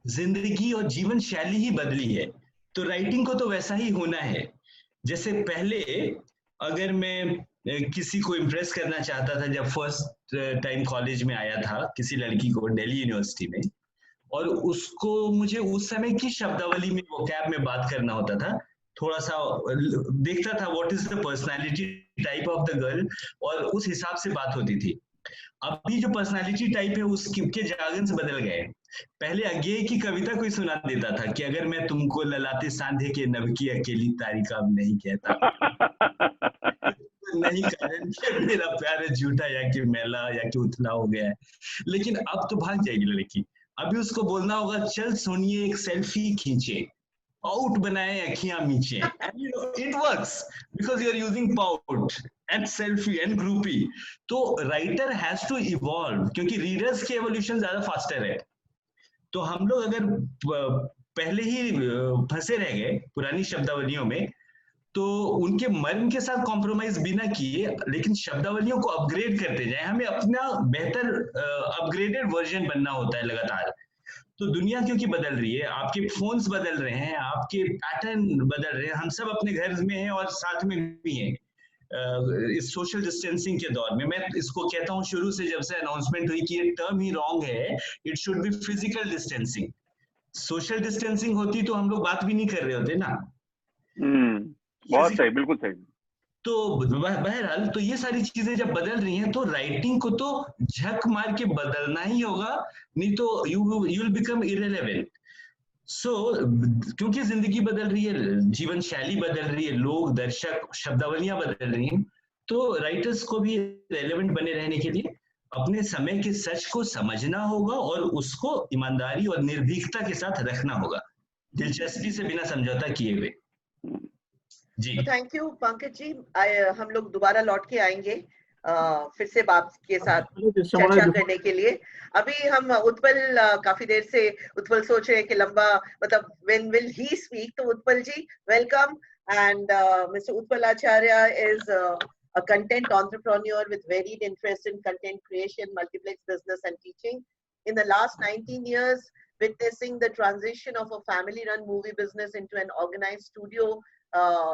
Speaker 2: जिंदगी और जीवन शैली ही बदली है, तो राइटिंग को तो वैसा ही होना है। जैसे पहले अगर मैं किसी को इम्प्रेस करना चाहता था, जब फर्स्ट टाइम कॉलेज में आया था किसी लड़की को दिल्ली यूनिवर्सिटी में, और उसको मुझे उस समय की शब्दावली में, वोकैब में बात करना होता था, थोड़ा सा देखता था what is the personality type of the girl, और उस हिसाब से बात होती थी। अभी जो पर्सनालिटी टाइप है उसके जागन्स बदल गए। पहले अज्ञेय की कविता कोई सुना देता था कि अगर मैं तुमको ललाते सांधे के नभ की अकेली तारिका अब नहीं कहता, नहीं कारण कि मेरा प्यार झूठा या कि मैला या कि उथला हो गया है। लेकिन अब तो भाग जाएगी लड़की। अभी उसको बोलना होगा, चल सोनिए एक सेल्फी खींचे, आउट बनाए अखियां मीचे, it works because you are using pout and selfie and groupie. तो राइटर हैज टू इवॉल्व, क्योंकि रीडर्स की एवोल्यूशन ज्यादा फास्टर है। तो हम लोग अगर पहले ही फंसे रह गए पुरानी शब्दावलियों में, तो उनके मर्म के साथ कॉम्प्रोमाइज बिना किए, लेकिन शब्दावलियों को अपग्रेड करते जाए। हमें अपना बेहतर अपग्रेडेड वर्जन बनना होता है लगातार। तो दुनिया क्योंकि बदल रही है, आपके फोन्स बदल रहे हैं, आपके पैटर्न बदल रहे हैं, हम सब अपने घर में हैं और साथ में भी हैं इस सोशल डिस्टेंसिंग के दौर में। मैं इसको कहता हूँ शुरू से, जब से अनाउंसमेंट हुई कि ये टर्म ही रॉन्ग है, it should be physical distancing. Social distancing होती तो हम लोग बात भी नहीं कर रहे होते ना।
Speaker 5: बहुत सही, बिल्कुल सही।
Speaker 2: तो बहरहाल तो ये सारी चीजें जब बदल रही हैं तो राइटिंग को तो झक मार के बदलना ही होगा, नहीं तो यू विल बिकम इररिलेवेंट। सो क्योंकि जिंदगी बदल रही है, जीवन शैली बदल रही है, लोग, दर्शक, शब्दावलियां बदल रही हैं, तो राइटर्स को भी रेलेवेंट बने रहने के लिए अपने समय के सच को समझना होगा और उसको ईमानदारी और निर्भीकता के साथ रखना होगा, दिलचस्पी से बिना समझौता किए हुए। जी
Speaker 1: थैंक यू पंकज जी। हम लोग दोबारा लौट के आएंगे फिर से बाप के साथ चर्चा करने के लिए। अभी हम उत्पल, काफी देर से उत्पल सोच रहे हैं कि लंबा, मतलब when will he speak, तो उत्पल जी welcome. and Mr. Utpal Acharya is a content entrepreneur with varied interest in content creation, multiplex business and teaching. In the last 19 years, witnessing the transition of a family-run movie business into an organized studio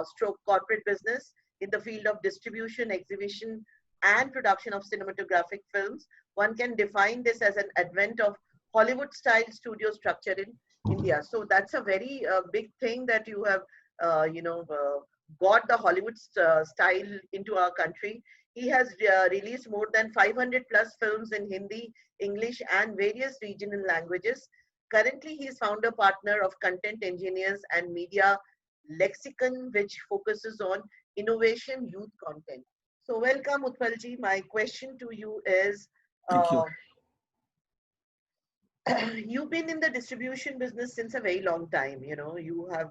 Speaker 1: stroke corporate business in the field of distribution, exhibition, and production of cinematographic films, one can define this as an advent of Hollywood-style studio structure in India. So that's a very big thing that you have, got the Hollywood style into our country. He has released more than 500 plus films in Hindi, English, and various regional languages. Currently, he is founder partner of Content Engineers and Media Lexicon, which focuses on innovation youth content. So welcome, Utpal ji. My question to you is, you've been in the distribution business since a very long time. You know, you have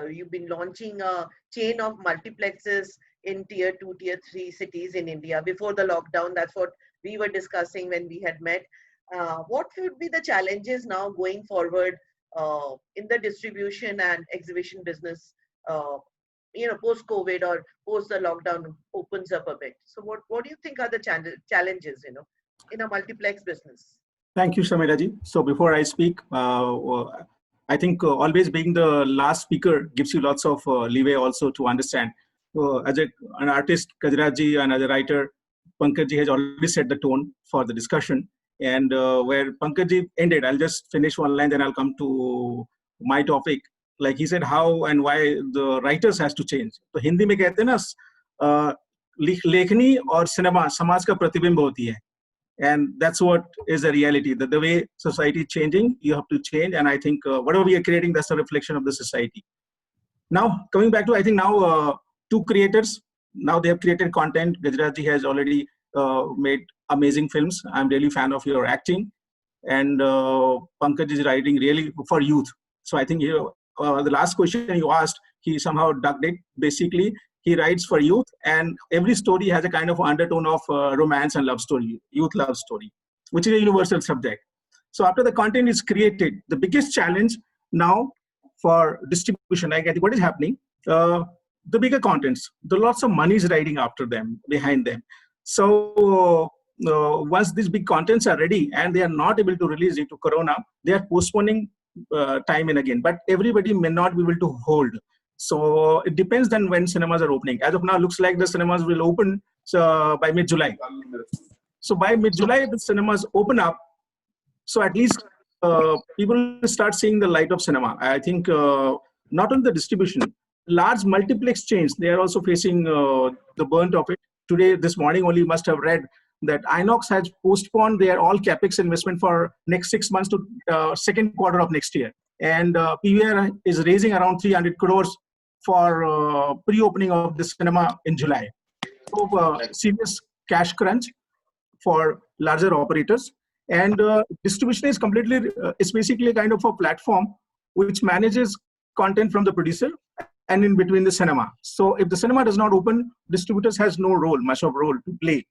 Speaker 1: you've been launching a chain of multiplexes in tier 2, tier 3 cities in India before the lockdown. That's what we were discussing when we had met. What would be the challenges now going forward in the distribution and exhibition business, post-COVID or post the lockdown opens up a bit? So what do you think are the challenges, in a multiplex business?
Speaker 4: Thank you, Shamira ji. So before I speak, I think always being the last speaker gives you lots of leeway also to understand. As an artist, Gajraj ji, and as a writer, Pankaj ji has already set the tone for the discussion. And where Pankaj ji ended, I'll just finish one line, then I'll come to my topic. Like he said, how and why the writers has to change. तो हिंदी में कहते हैं ना, लेखनी और cinema समाज का प्रतिबिंब होती है. And that's what is the reality, that the way society is changing, you have to change. And I think whatever we are creating, that's a reflection of the society. Now, coming back to, I think now two creators, now they have created content. Gajraj ji has already made amazing films. I'm really fan of your acting. And Pankaj is writing really for youth. So I think the last question you asked, he somehow ducked it. Basically, he writes for youth, and every story has a kind of undertone of romance and love story, youth love story, which is a universal subject. So after the content is created, the biggest challenge now for distribution, like I think what is happening, the bigger contents, the lots of money is riding after them, behind them. So once these big contents are ready and they are not able to release due to Corona, they are postponing time and again, but everybody may not be able to hold. So it depends on when cinemas are opening. As of now, looks like the cinemas will open by mid-July. So by mid-July, the cinemas open up. So at least people start seeing the light of cinema. I think not only the distribution, large multiplex chains, they are also facing the burnt of it. Today, this morning only, you must have read that Inox has postponed their all capex investment for next 6 months to second quarter of next year. And PVR is raising around 300 crores for pre-opening of the cinema in July. So serious cash crunch for larger operators. And distribution is completely, it's basically a kind of a platform which manages content from the producer and in between the cinema. So if the cinema does not open, distributors has no role, much of role to play.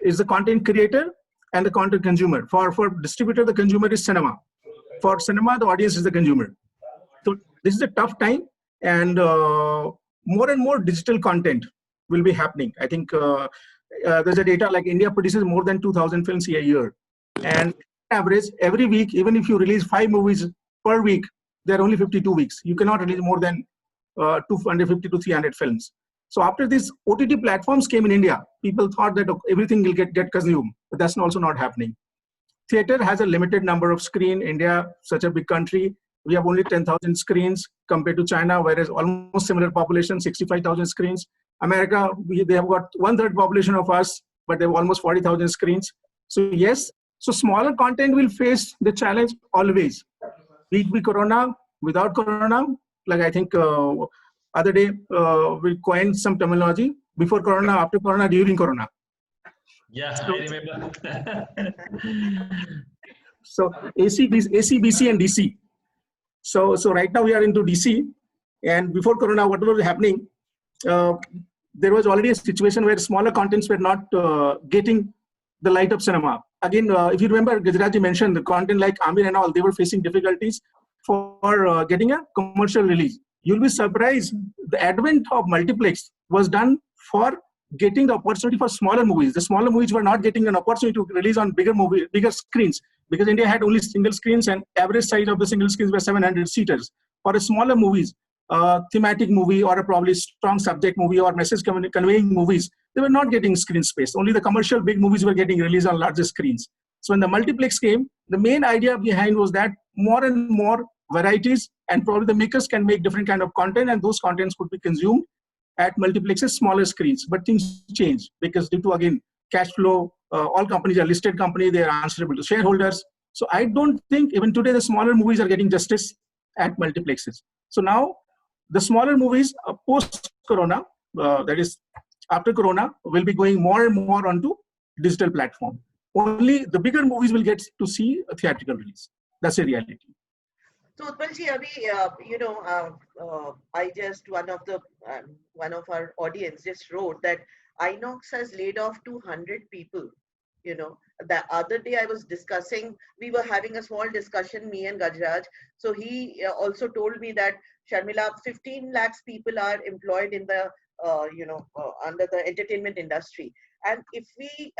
Speaker 4: Is the content creator and the content consumer. For distributor, the consumer is cinema. For cinema, the audience is the consumer. So this is a tough time, and more and more digital content will be happening. I think there's a data like India produces more than 2,000 films a year. And average, every week, even if you release 5 movies per week, there are only 52 weeks. You cannot release more than 250 to 300 films. So after these OTT platforms came in India, people thought that everything will get consumed, but that's also not happening. Theater has a limited number of screens. India, such a big country, we have only 10,000 screens compared to China, whereas almost similar population, 65,000 screens. America, they have got 1/3 population of us, but they have almost 40,000 screens. So yes, so smaller content will face the challenge always. Be Corona, without Corona, like I think other day we coined some terminology, before Corona, after Corona, during Corona.
Speaker 2: Yeah,
Speaker 4: So,
Speaker 2: I remember.
Speaker 4: so AC, BC and DC. So right now we are into DC, and before Corona, whatever was happening, there was already a situation where smaller contents were not getting the light of cinema. Again, if you remember, Gajraj mentioned the content like Amir and all, they were facing difficulties for getting a commercial release. You'll be surprised, the advent of multiplex was done for getting the opportunity for smaller movies. The smaller movies were not getting an opportunity to release on bigger screens, because India had only single screens and average size of the single screens were 700 seaters. For a smaller movies, thematic movie or a probably strong subject movie or message conveying movies, they were not getting screen space. Only the commercial big movies were getting released on larger screens. So when the multiplex came, the main idea behind was that more and more varieties, and probably the makers can make different kind of content, and those contents could be consumed at multiplexes, smaller screens. But things change because due to, again, cash flow, all companies are listed companies, they are answerable to shareholders. So I don't think even today the smaller movies are getting justice at multiplexes. So now the smaller movies post-Corona, that is after Corona, will be going more and more onto digital platform. Only the bigger movies will get to see a theatrical release. That's a reality.
Speaker 1: So Utpalji, I just one of our audience just wrote that Inox has laid off 200 people. The other day I was discussing, we were having a small discussion, me and Gajraj. So he also told me that Sharmila, 15 lakhs people are employed in the under the entertainment industry, and if we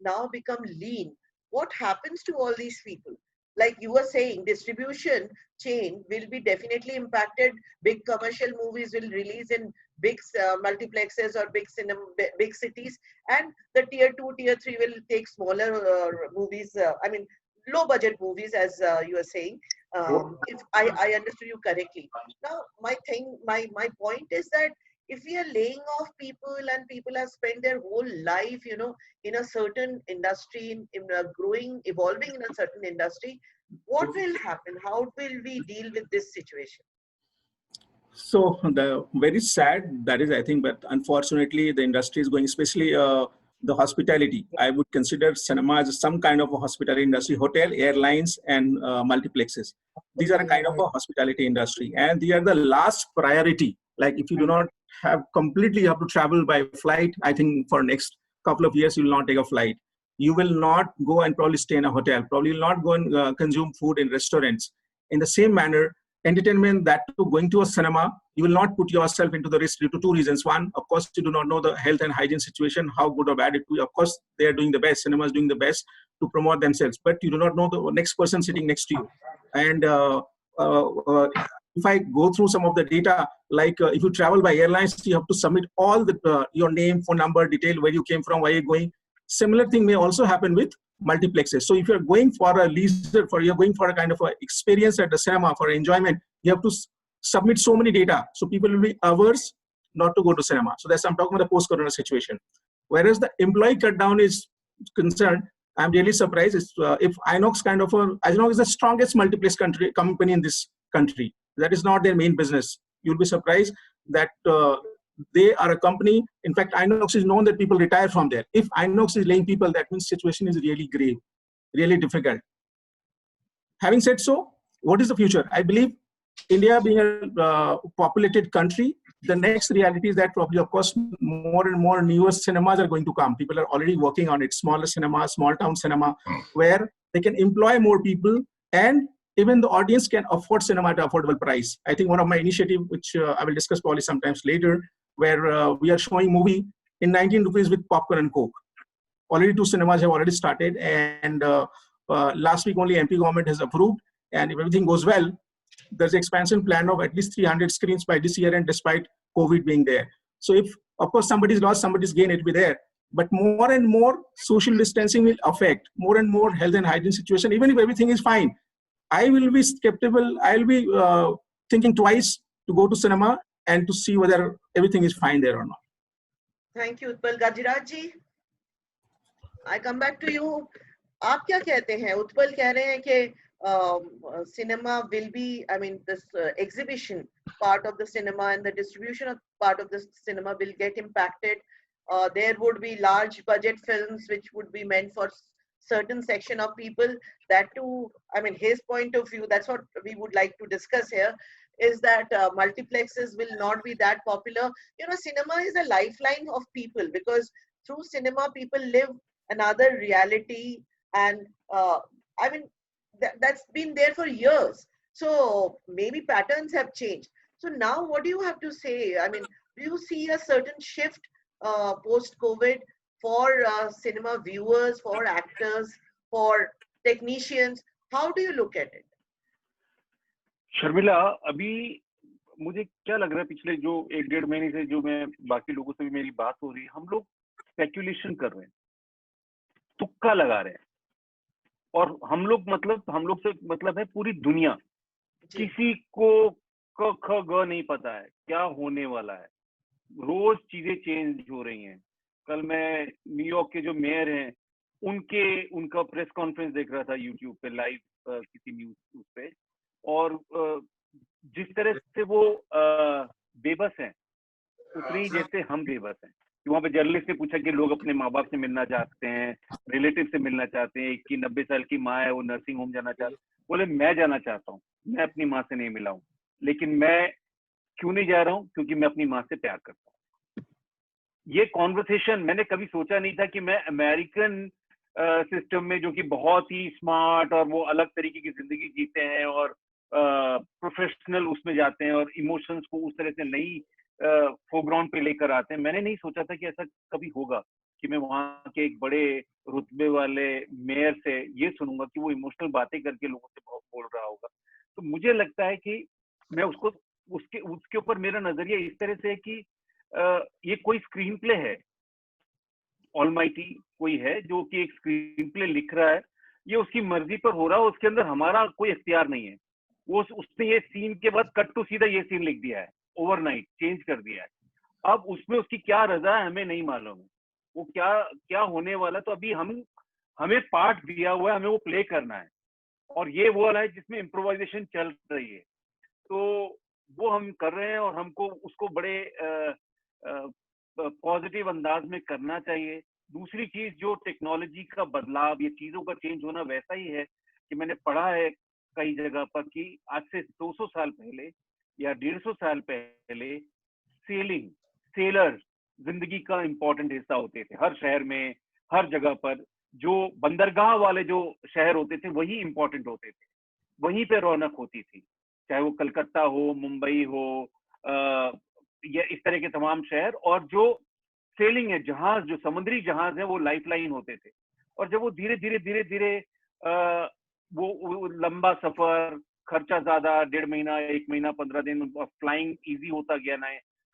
Speaker 1: now become lean, what happens to all these people? Like you were saying, distribution chain will be definitely impacted. Big commercial movies will release in big multiplexes or big cities, and the tier 2, tier 3 will take smaller movies. Low budget movies, as you were saying. If I understood you correctly. Now, my point is that if we are laying off people and people have spent their whole life, in a certain industry, in a growing, evolving in a certain industry, what will happen? How will we deal with this situation?
Speaker 4: So the very sad that is, I think, but unfortunately the industry is going, especially the hospitality. I would consider cinema as some kind of a hospitality industry, hotel, airlines, and multiplexes. These are a kind of a hospitality industry, and they are the last priority. Like if you do not have completely, you have to travel by flight. I think for next couple of years, you will not take a flight. You will not go and probably stay in a hotel. Probably will not go and consume food in restaurants. In the same manner, entertainment, that too, going to a cinema, you will not put yourself into the risk due to 2 reasons. One, of course, you do not know the health and hygiene situation, how good or bad it will be. Of course, they are doing the best. Cinema is doing the best to promote themselves, but you do not know the next person sitting next to you. And if I go through some of the data, like if you travel by airlines, you have to submit all the your name, phone number, detail, where you came from, where you're going. Similar thing may also happen with multiplexes. So if you're going for a leisure, you're going for a kind of a experience at the cinema for enjoyment, you have to submit so many data. So people will be averse not to go to cinema. So that's, I'm talking about the post-corona situation. Whereas the employee cut down is concerned, I'm really surprised if Inox Inox is the strongest multiplex company in this country. That is not their main business. You'll be surprised that they are a company. In fact, Inox is known that people retire from there. If Inox is laying people, that means situation is really grave, really difficult. Having said so, what is the future? I believe India being a populated country, the next reality is that probably, of course, more and more newer cinemas are going to come. People are already working on it, smaller cinema, small town cinema, where they can employ more people, and even the audience can afford cinema at an affordable price. I think one of my initiatives, which I will discuss probably sometimes later, where we are showing movie in 19 rupees with popcorn and Coke. Already 2 cinemas have already started, and last week only MP government has approved, and if everything goes well, there's an expansion plan of at least 300 screens by this year, and despite COVID being there. So if, of course, somebody's lost, somebody's gain, it'll be there. But more and more social distancing will affect more and more health and hygiene situation. Even if everything is fine, I will be skeptical. I'll be thinking twice to go to cinema and to see whether everything is fine there or not.
Speaker 1: Thank you, Utpal. Gajraj ji, I come back to you. आप क्या कहते हैं? उत्पल कह रहे हैं कि cinema will be, I mean, this exhibition part of the cinema and the distribution of part of the cinema will get impacted. There would be large budget films which would be meant for certain section of people. That too, I mean, his point of view, that's what we would like to discuss here, is that multiplexes will not be that popular. You know, cinema is a lifeline of people, because through cinema people live another reality, and I mean, that's been there for years. So maybe patterns have changed. So now what do you have to say? I mean, do you see a certain shift post-COVID for cinema viewers, for actors, for technicians? How do you look at it?
Speaker 5: Sharmila, अभी मुझे क्या लग रहा है, पिछले जो 1-1.5 महीने से जो मैं बाकी लोगों से भी मेरी बात हो रही है, हम लोग स्पेक्यूलेशन कर रहे हैं, तुक्का लगा रहे हैं, और हम लोग से मतलब है पूरी दुनिया। किसी को क ख ग नहीं पता है क्या होने वाला है। रोज चीजें चेंज हो रही हैं। कल मैं न्यूयॉर्क के जो मेयर हैं उनका प्रेस कॉन्फ्रेंस देख रहा था यूट्यूब पे लाइव किसी न्यूज पे, और जिस तरह से वो बेबस हैं उतनी ही जैसे हम बेबस हैं। वहाँ पे जर्नलिस्ट ने पूछा कि लोग अपने माँ बाप से मिलना चाहते हैं, रिलेटिव से मिलना चाहते हैं, एक की 90 साल की माँ है वो नर्सिंग होम जाना चाहती, बोले मैं जाना चाहता हूँ, मैं अपनी माँ से नहीं मिला हूँ, लेकिन मैं क्यों नहीं जा रहा हूँ, क्योंकि मैं अपनी माँ से प्यार करता हूँ। ये कॉन्वर्सेशन मैंने कभी सोचा नहीं था कि मैं अमेरिकन सिस्टम में, जो कि बहुत ही स्मार्ट और वो अलग तरीके की जिंदगी जीते हैं और प्रोफेशनल उसमें जाते हैं और इमोशंस को उस तरह से नहीं फोरग्राउंड पे लेकर आते हैं, मैंने नहीं सोचा था कि ऐसा कभी होगा कि मैं वहाँ के एक बड़े रुतबे वाले मेयर से ये सुनूंगा कि वो इमोशनल बातें करके लोगों से बोल रहा होगा। तो मुझे लगता है कि मैं उसके ऊपर मेरा नजरिया इस तरह से है कि ये कोई स्क्रीन प्ले है, ऑलमाइटी कोई है जो कि एक स्क्रीन प्ले लिख रहा है, ये उसकी मर्जी पर हो रहा है, उसके अंदर हमारा कोई इख्तियार नहीं है। वो उसने ये सीन के बाद कट टू सीधा ये सीन लिख दिया है, ओवरनाइट चेंज कर दिया है। अब उसमें उसकी क्या रजा है हमें नहीं मालूम है, वो क्या होने वाला। तो अभी हमें पार्ट दिया हुआ है, हमें वो प्ले करना है, और ये वो वाला है जिसमें इम्प्रोवाइजेशन चल रही है, तो वो हम कर रहे हैं और हमको उसको बड़े पॉजिटिव अंदाज में करना चाहिए। दूसरी चीज, जो टेक्नोलॉजी का बदलाव, ये चीजों का चेंज होना वैसा ही है कि मैंने पढ़ा है कई जगह पर कि आज से 200 साल पहले या 150 साल पहले सेलर्स जिंदगी का इंपॉर्टेंट हिस्सा होते थे। हर शहर में, हर जगह पर जो बंदरगाह वाले जो शहर होते थे वही इंपॉर्टेंट होते थे, वहीं पे रौनक होती थी, चाहे वो कलकत्ता हो, मुंबई हो, या इस तरह के तमाम शहर। और जो सेलिंग है, जहाज, जो समुद्री जहाज है, वो लाइफलाइन होते थे। और जब वो धीरे धीरे वो लंबा सफर, खर्चा ज्यादा, 1.5 महीना, 1 महीना, 15 दिन, फ्लाइंग इजी होता गया ना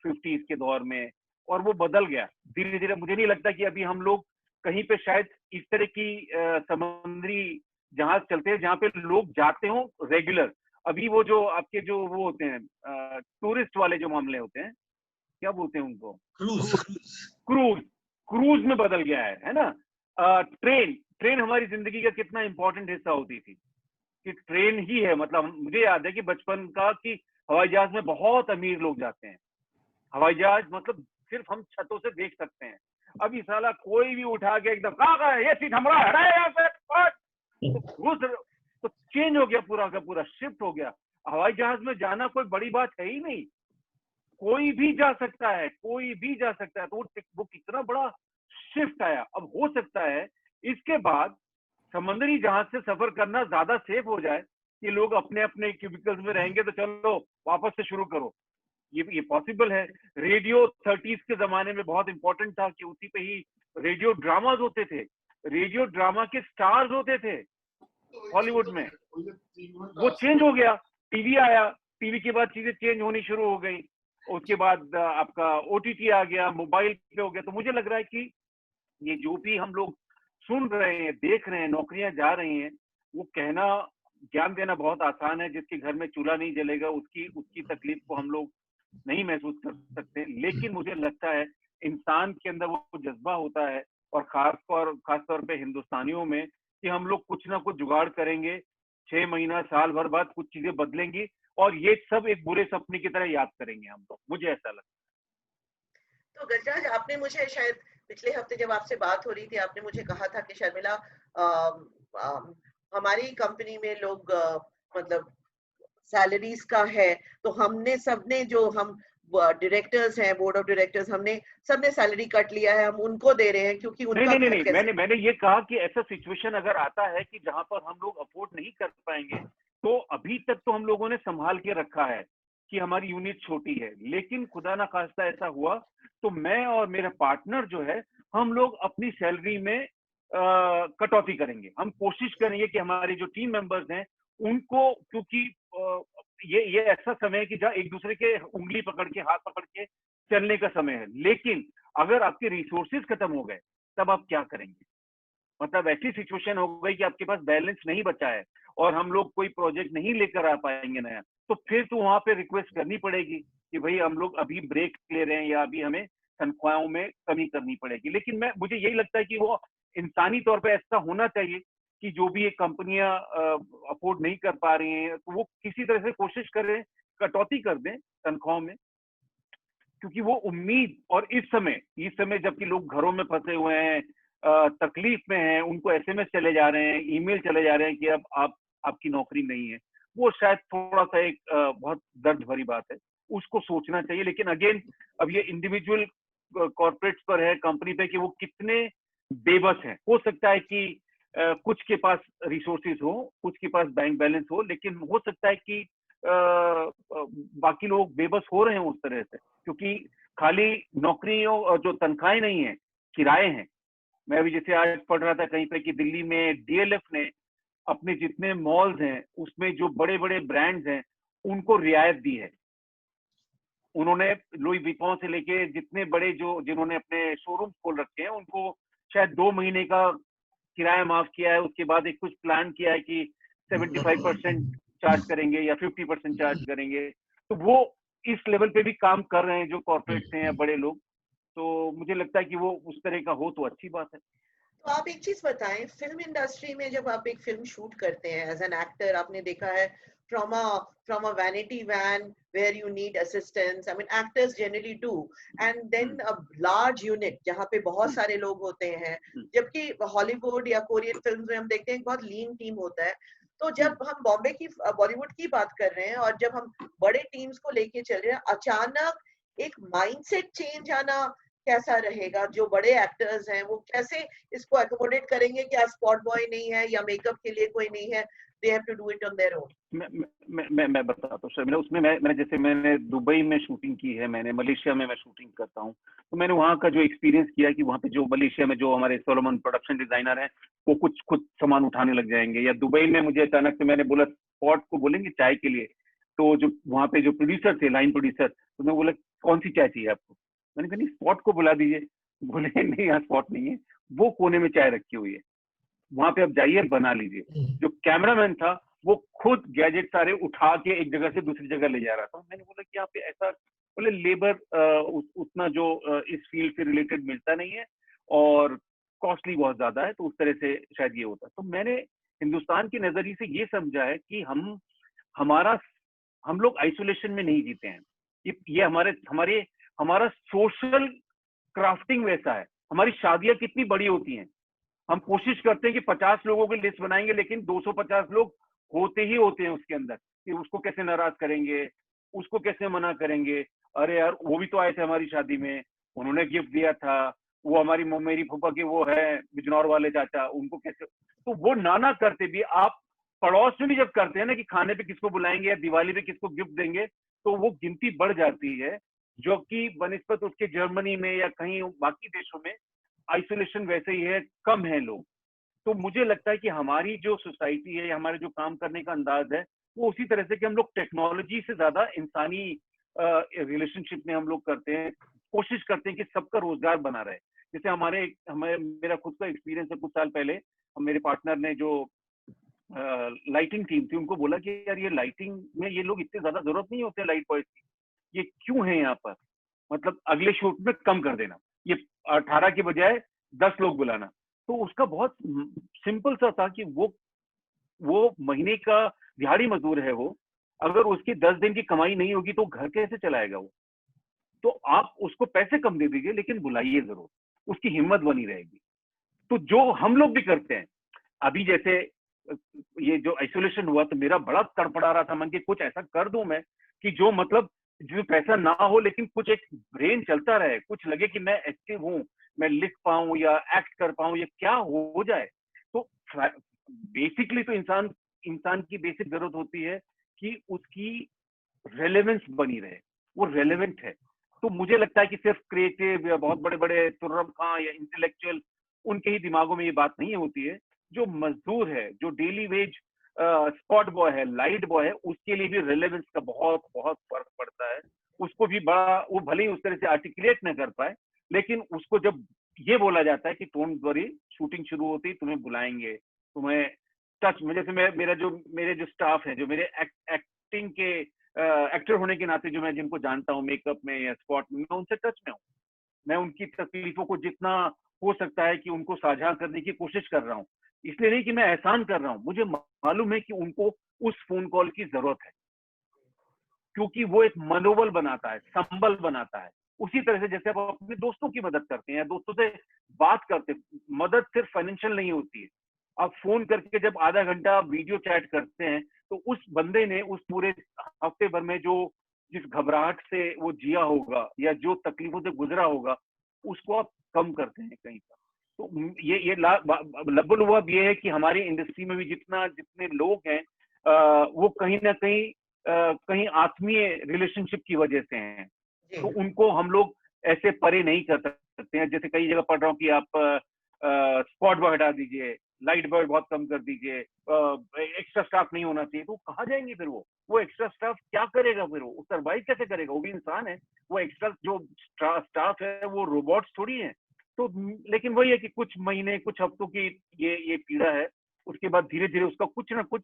Speaker 5: 50s के दौर में, और वो बदल गया धीरे धीरे। मुझे नहीं लगता कि अभी हम लोग कहीं पे शायद इस तरह की समुद्री जहाज चलते हैं जहाँ पे लोग जाते हो रेगुलर। अभी वो जो आपके जो वो होते हैं टूरिस्ट वाले जो मामले होते हैं, क्या बोलते हैं उनको, क्रूज में बदल गया है ना। ट्रेन हमारी जिंदगी का कितना इंपॉर्टेंट हिस्सा होती थी, कि ट्रेन ही है। मतलब मुझे याद है कि बचपन का कि हवाई जहाज में बहुत अमीर लोग जाते हैं। हवाई जहाज मतलब सिर्फ हम छतों से देख सकते हैं। अभी साला कोई भी उठा के एकदम कहाँ है ये सीट हमारा हटा है यहाँ से, तो चेंज हो गया, पूरा का पूरा शिफ्ट हो गया। हवाई जहाज में जाना कोई बड़ी बात है ही नहीं, कोई भी जा सकता है, कोई भी जा सकता है। तो वो कितना बड़ा शिफ्ट आया। अब हो सकता है इसके बाद समुद्री जहाज से सफर करना ज्यादा सेफ हो जाए, कि लोग अपने अपने क्यूबिकल्स में रहेंगे, तो चलो वापस से शुरू करो। ये पॉसिबल है। रेडियो 30s के जमाने में बहुत इंपॉर्टेंट था कि उसी पे ही रेडियो ड्रामाज होते थे, रेडियो ड्रामा के स्टार्स होते थे, हॉलीवुड में, वो चेंज हो गया। टीवी आया, टीवी के बाद चीजें चेंज होनी शुरू हो गई, उसके बाद आपका ओटीटी आ गया, मोबाइल पे हो गया। तो मुझे लग रहा है कि ये जो भी हम लोग सुन रहे हैं, देख रहे हैं, नौकरियां जा रही हैं, वो कहना, ज्ञान देना बहुत आसान है। जिसके घर में चूल्हा नहीं जलेगा उसकी उसकी तकलीफ को हम लोग नहीं महसूस कर सकते। लेकिन मुझे लगता है इंसान के अंदर वो जज्बा होता है, और खास तौर पे हिंदुस्तानियों में, कि हम लोग कुछ ना कुछ जुगाड़ करेंगे, 6 महीना साल भर बाद कुछ चीजें बदलेंगी, और ये सब एक बुरे सपने की तरह याद करेंगे हम लोग, मुझे ऐसा लगता
Speaker 1: तो गजराज, आपने मुझे शायद पिछले हफ्ते जब आपसे बात हो रही थी, आपने मुझे कहा था कि शर्मिला, हमारी कंपनी में लोग मतलब सैलरीज का है, तो हमने सबने जो हम डायरेक्टर्स हैं, बोर्ड ऑफ डायरेक्टर्स, हमने सबने सैलरी कट लिया है, हम उनको दे रहे हैं क्योंकि
Speaker 5: है।
Speaker 1: उनका
Speaker 5: नहीं नहीं
Speaker 1: घर
Speaker 5: नहीं,
Speaker 1: कैसे।
Speaker 5: मैंने ये कहा कि ऐसा सिचुएशन अगर आता है कि जहां पर हम लोग अफोर्ड नहीं कर पाएंगे, तो अभी तक तो हम लोगों ने संभाल के रखा है कि हमारी यूनिट छोटी है। लेकिन खुदा ना खास्ता ऐसा हुआ तो मैं और मेरा पार्टनर जो है, हम लोग अपनी सैलरी में कटौती करेंगे। हम कोशिश करेंगे कि हमारे जो टीम मेंबर्स हैं उनको, क्योंकि ये ऐसा समय है कि जहाँ एक दूसरे के उंगली पकड़ के, हाथ पकड़ के चलने का समय है। लेकिन अगर आपके रिसोर्सेज खत्म हो गए तब आप क्या करेंगे? मतलब ऐसी सिचुएशन हो गई कि आपके पास बैलेंस नहीं बचा है और हम लोग कोई प्रोजेक्ट नहीं लेकर आ पाएंगे नया, तो फिर तो वहां पे रिक्वेस्ट करनी पड़ेगी कि भाई हम लोग अभी ब्रेक ले रहे हैं, या अभी हमें तनख्वाहों में कमी करनी पड़ेगी। लेकिन मुझे यही लगता है कि वो इंसानी तौर पे ऐसा होना चाहिए कि जो भी ये कंपनियां अफोर्ड नहीं कर पा रही हैं, तो वो किसी तरह से कोशिश करें, कटौती कर दें तनख्वाहों में। क्योंकि वो उम्मीद, और इस समय जबकि लोग घरों में फंसे हुए हैं, तकलीफ में हैं, उनको एसएमएस चले जा रहे हैं, ईमेल चले जा रहे हैं कि अब आपकी नौकरी नहीं है, वो शायद थोड़ा सा एक बहुत दर्द भरी बात है, उसको सोचना चाहिए। लेकिन अगेन, अब ये इंडिविजुअल कॉर्पोरेट्स पर है, कंपनी पे, कि वो कितने बेबस हैं। हो सकता है कि कुछ के पास रिसोर्सेज हो, कुछ के पास बैंक बैलेंस हो, लेकिन हो सकता है कि बाकी लोग बेबस हो रहे हैं उस तरह से, क्योंकि खाली नौकरियों और जो तनख्वाहें नहीं है, किराए हैं। मैं अभी जैसे आज पढ़ रहा था कहीं पे कि दिल्ली में डीएलएफ ने अपने जितने मॉल्स हैं उसमें जो बड़े बड़े ब्रांड्स हैं उनको रियायत दी है। उन्होंने लुई विटॉन से लेके जितने बड़े जिन्होंने अपने शोरूम खोल रखे हैं उनको शायद 2 महीने का किराया माफ किया है। उसके बाद एक कुछ प्लान किया है कि 75% चार्ज करेंगे या 50% चार्ज करेंगे। तो वो इस लेवल पे भी काम कर रहे हैं जो कॉर्पोरेट्स हैं या बड़े लोग। तो मुझे लगता है कि वो उस तरह का हो तो अच्छी बात है।
Speaker 1: तो आप एक चीज बताएं, फिल्म इंडस्ट्री में जब आप एक फिल्म शूट करते हैं एज एन एक्टर, आपने देखा है from a vanity van where you need assistance, I mean actors generally do, and then a large unit जहाँ पे बहुत सारे लोग होते हैं, जबकि हॉलीवुड या कोरियन फिल्म्स में हम देखते हैं बहुत लीन टीम होता है। तो जब हम बॉम्बे की, बॉलीवुड की बात कर रहे हैं और जब हम बड़े टीम्स को लेके चल रहे हैं, अचानक एक माइंडसेट चेंज आना कैसा रहेगा? जो बड़े एक्टर्स हैं वो कैसे इसको अकोमोडेट करेंगे कि आज स्पॉट बॉय नहीं है या मेकअप के लिए कोई नहीं है, they have to do it on their own.
Speaker 5: मैं बताता हूँ शर्मिला, उसमें मैंने दुबई में शूटिंग की है, मैंने मलेशिया में मैं शूटिंग करता हूँ। तो मैंने वहाँ का जो एक्सपीरियंस किया कि वहाँ पे जो मलेशिया में जो हमारे सोलोमन प्रोडक्शन डिजाइनर हैं वो कुछ खुद सामान उठाने लग जाएंगे, या दुबई में मुझे अचानक से मैंने बोला स्पॉट को बोलेंगे चाय के लिए, तो जो वहाँ पे जो प्रोड्यूसर थे, लाइन प्रोड्यूसर, तो मैं बोला कौन सी चाय चाहिए आपको? मैंने कहा नहीं स्पॉट को बुला दीजिए। बोले नहीं यहाँ स्पॉट नहीं है, वो कोने में चाय रखी हुई है, वहां पे आप जाइए बना लीजिए। जो कैमरामैन था वो खुद गैजेट सारे उठा के एक जगह से दूसरी जगह ले जा रहा था। मैंने बोला कि यहाँ पे ऐसा, बोले लेबर उतना जो इस फील्ड से रिलेटेड मिलता नहीं है और कॉस्टली बहुत ज्यादा है, तो उस तरह से शायद ये होता। तो मैंने हिंदुस्तान के नजरिए से ये समझा है कि हम लोग आइसोलेशन में नहीं जीते हैं। ये हमारा सोशल क्राफ्टिंग वैसा है। हमारी शादियां कितनी बड़ी होती हैं, हम कोशिश करते हैं कि 50 लोगों की लिस्ट बनाएंगे, लेकिन 250 लोग होते ही होते हैं उसके अंदर, कि उसको कैसे नाराज करेंगे, उसको कैसे मना करेंगे। अरे यार वो भी तो आए थे हमारी शादी में, उन्होंने गिफ्ट दिया था, वो मेरी फूफा के वो है बिजनौर वाले चाचा, उनको कैसे। तो वो नाना करते भी आप पड़ोस में भी जब करते हैं ना कि खाने पे किसको बुलाएंगे या दिवाली पे किसको गिफ्ट देंगे, तो वो गिनती बढ़ जाती है, जो कि बनिस्बत उसके जर्मनी में या कहीं बाकी देशों में आइसोलेशन वैसे ही है, कम है लोग। तो मुझे लगता है कि हमारी जो सोसाइटी है, हमारे जो काम करने का अंदाज है, वो उसी तरह से कि हम लोग टेक्नोलॉजी से ज्यादा इंसानी रिलेशनशिप में हम लोग करते हैं, कोशिश करते हैं कि सबका रोजगार बना रहे। जैसे हमें मेरा खुद का एक्सपीरियंस है, कुछ साल पहले मेरे पार्टनर ने जो लाइटिंग टीम थी उनको बोला कि यार ये लाइटिंग में ये लोग इतने ज्यादा जरूरत नहीं होते लाइट बॉयज की, ये क्यों है यहाँ पर, मतलब अगले शूट में कम कर देना, ये 18 के बजाय 10 लोग बुलाना। तो उसका बहुत सिंपल सा था कि वो महीने का दिहाड़ी मजदूर है, वो अगर उसकी 10 दिन की कमाई नहीं होगी तो घर कैसे चलाएगा वो। तो आप उसको पैसे कम दे दीजिए लेकिन बुलाइए जरूर, उसकी हिम्मत बनी रहेगी। तो जो हम लोग भी करते हैं, अभी जैसे ये जो आइसोलेशन हुआ तो मेरा बड़ा तड़पड़ा रहा था मन कि कुछ ऐसा कर दूं मैं कि जो मतलब जिसमें पैसा ना हो लेकिन कुछ एक ब्रेन चलता रहे, कुछ लगे कि मैं एक्टिव हूं, मैं लिख पाऊं या एक्ट कर पाऊं या क्या हो जाए। तो बेसिकली तो इंसान की बेसिक जरूरत होती है कि उसकी रेलेवेंस बनी रहे, वो रेलेवेंट है। तो मुझे लगता है कि सिर्फ क्रिएटिव या बहुत बड़े बड़े तुर्रम खां या इंटेलेक्चुअल उनके ही दिमागों में ये बात नहीं होती है। जो मजदूर है, जो डेली वेज स्पॉट बॉय है, लाइट बॉय है, उसके लिए भी रेलेवेंस का बहुत बहुत फर्क पड़ता है। उसको भी बड़ा, वो भले ही उस तरह से आर्टिकुलेट न कर पाए, लेकिन उसको जब ये बोला जाता है कि डोंट वरी, शूटिंग शुरू होती तुम्हें बुलाएंगे, तुम्हें टच में, जैसे मेरे जो स्टाफ है, जो मेरे एक्टिंग के एक्टर होने के नाते जो मैं जिनको जानता हूँ मेकअप में या स्पॉट में, मैं उनसे टच में हूँ। मैं उनकी तकलीफों को जितना हो सकता है कि उनको साझा करने की कोशिश कर रहा हूँ। इसलिए नहीं कि मैं एहसान कर रहा हूँ, मुझे मालूम है कि उनको उस फोन कॉल की जरूरत है, क्योंकि वो एक मनोबल बनाता है, संबल बनाता है। उसी तरह से जैसे आप अपने दोस्तों की मदद करते हैं, दोस्तों से बात करते हैं, मदद सिर्फ फाइनेंशियल नहीं होती है। आप फोन करके जब आधा घंटा वीडियो चैट करते हैं तो उस बंदे ने उस पूरे हफ्ते भर में जो जिस घबराहट से वो जिया होगा या जो तकलीफों से गुजरा होगा, उसको आप कम करते हैं कहीं पर। तो ये लब्बुल हुआ ये है कि हमारी इंडस्ट्री में भी जितने लोग हैं वो कहीं ना कहीं आत्मीय रिलेशनशिप की वजह से हैं। तो उनको हम लोग ऐसे परे नहीं कर सकते हैं। जैसे कई जगह पढ़ रहा हूँ कि आप स्पॉट बॉय हटा दीजिए, लाइट बॉय बहुत कम कर दीजिए, एक्स्ट्रा स्टाफ नहीं होना चाहिए। तो कहाँ जाएंगे फिर वो एक्स्ट्रा स्टाफ क्या करेगा, फिर वो सर्वाइव कैसे करेगा? वो भी इंसान है, वो एक्स्ट्रा जो स्टाफ है वो रोबोट्स थोड़ी है। तो लेकिन वही है कि कुछ महीने कुछ हफ्तों की ये पीड़ा है, उसके बाद धीरे धीरे उसका कुछ ना कुछ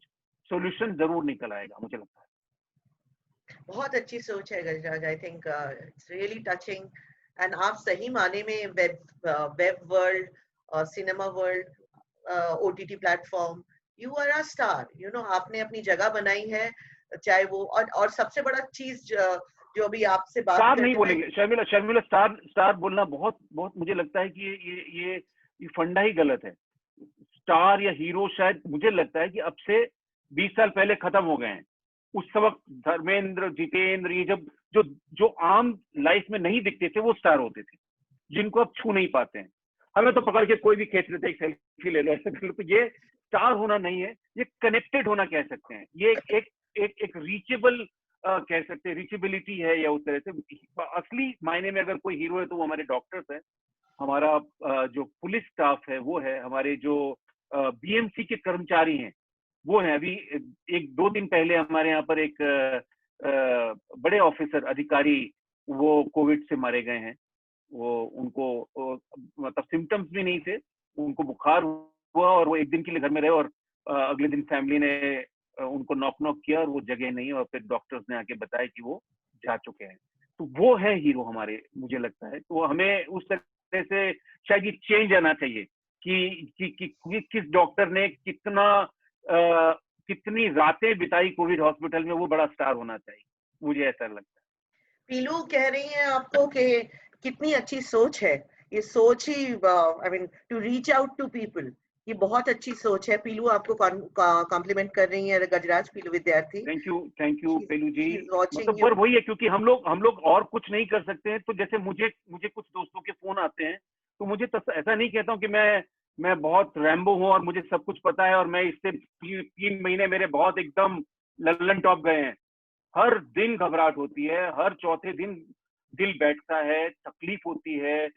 Speaker 5: सोल्यूशन जरूर निकल आएगा, मुझे लगता है।
Speaker 1: बहुत अच्छी सोच है Gajraj, I think it's really touching. And आप सही माने में web world, cinema world, OTT platform, you are a star, you know, आपने अपनी जगह बनाई है। चाहे वो और सबसे बड़ा चीज जो अभी आपसे बात
Speaker 5: स्टार नहीं बोलेंगे शर्मिला, स्टार बोलना बहुत बहुत मुझे लगता है कि ये फंडा ही गलत है। स्टार या हीरो शायद मुझे लगता है कि अब से 20 साल पहले खत्म हो गए हैं। उस वक्त धर्मेंद्र, जितेंद्र, ये जब जो आम लाइफ में नहीं दिखते थे वो स्टार होते थे, जिनको आप छू नहीं पाते हैं। हमें तो पकड़ के कोई भी खींच लेते, एक सेल्फी ले लो, ऐसे कर लो। तो ये स्टार होना नहीं है, ये कनेक्टेड होना कह सकते हैं। ये एक रीचेबल कह सकते हैं, रीचेबिलिटी है, या उस तरह से असली मायने में अगर कोई हीरो है तो वो हमारे डॉक्टर्स है, हमारा जो पुलिस स्टाफ है वो है, हमारे जो बीएमसी के कर्मचारी हैं वो है। अभी 1-2 दिन पहले हमारे यहाँ पर एक बड़े ऑफिसर अधिकारी वो कोविड से मारे गए हैं। वो उनको मतलब सिम्टम्स भी नहीं थे, उनको बुखार हुआ और वो 1 दिन के लिए घर में रहे और अगले दिन फैमिली ने उनको नॉक किया और वो जगह नहीं, और फिर डॉक्टर्स ने आके बताया कि वो जा चुके हैं। तो वो है हीरो हमारे, मुझे लगता है। तो हमें उस तरह से शायद ये चेंज आना चाहिए कि किस डॉक्टर ने कितनी रातें बिताई कोविड हॉस्पिटल में, वो बड़ा स्टार होना चाहिए, मुझे ऐसा लगता है।
Speaker 1: पीलू कह रही हैं आपको कि कितनी अच्छी सोच है, ये सोच ही, I mean, to reach out to people, ये बहुत अच्छी सोच है। पीलू आपको कॉम्प्लीमेंट कर रही है गजराज, पीलू विद्यार्थी।
Speaker 5: थैंक यू पीलू जी।
Speaker 1: मतलब
Speaker 5: पर वही है, क्योंकि हम लोग और कुछ नहीं कर सकते हैं। तो जैसे मुझे कुछ दोस्तों के फोन आते हैं, तो मुझे ऐसा नहीं कहता हूँ कि मैं बहुत रैम्बो हूँ और मुझे सब कुछ पता है और मैं इससे 3 महीने मेरे बहुत एकदम लल्लन टॉप गए हैं। हर दिन घबराहट होती है, हर चौथे दिन दिल बैठता है, तकलीफ होती है,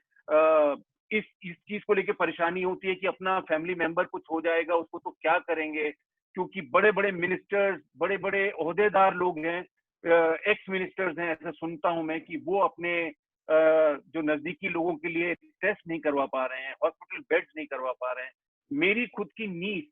Speaker 5: इस चीज को लेके परेशानी होती है कि अपना फैमिली मेंबर कुछ हो जाएगा उसको तो क्या करेंगे, क्योंकि बड़े बड़े मिनिस्टर्स, बड़े बड़े ओहदेदार लोग हैं, एक्स मिनिस्टर्स हैं, ऐसा सुनता हूं मैं कि वो अपने जो नजदीकी लोगों के लिए टेस्ट नहीं करवा पा रहे हैं, हॉस्पिटल बेड्स नहीं करवा पा रहे हैं। मेरी खुद की नीस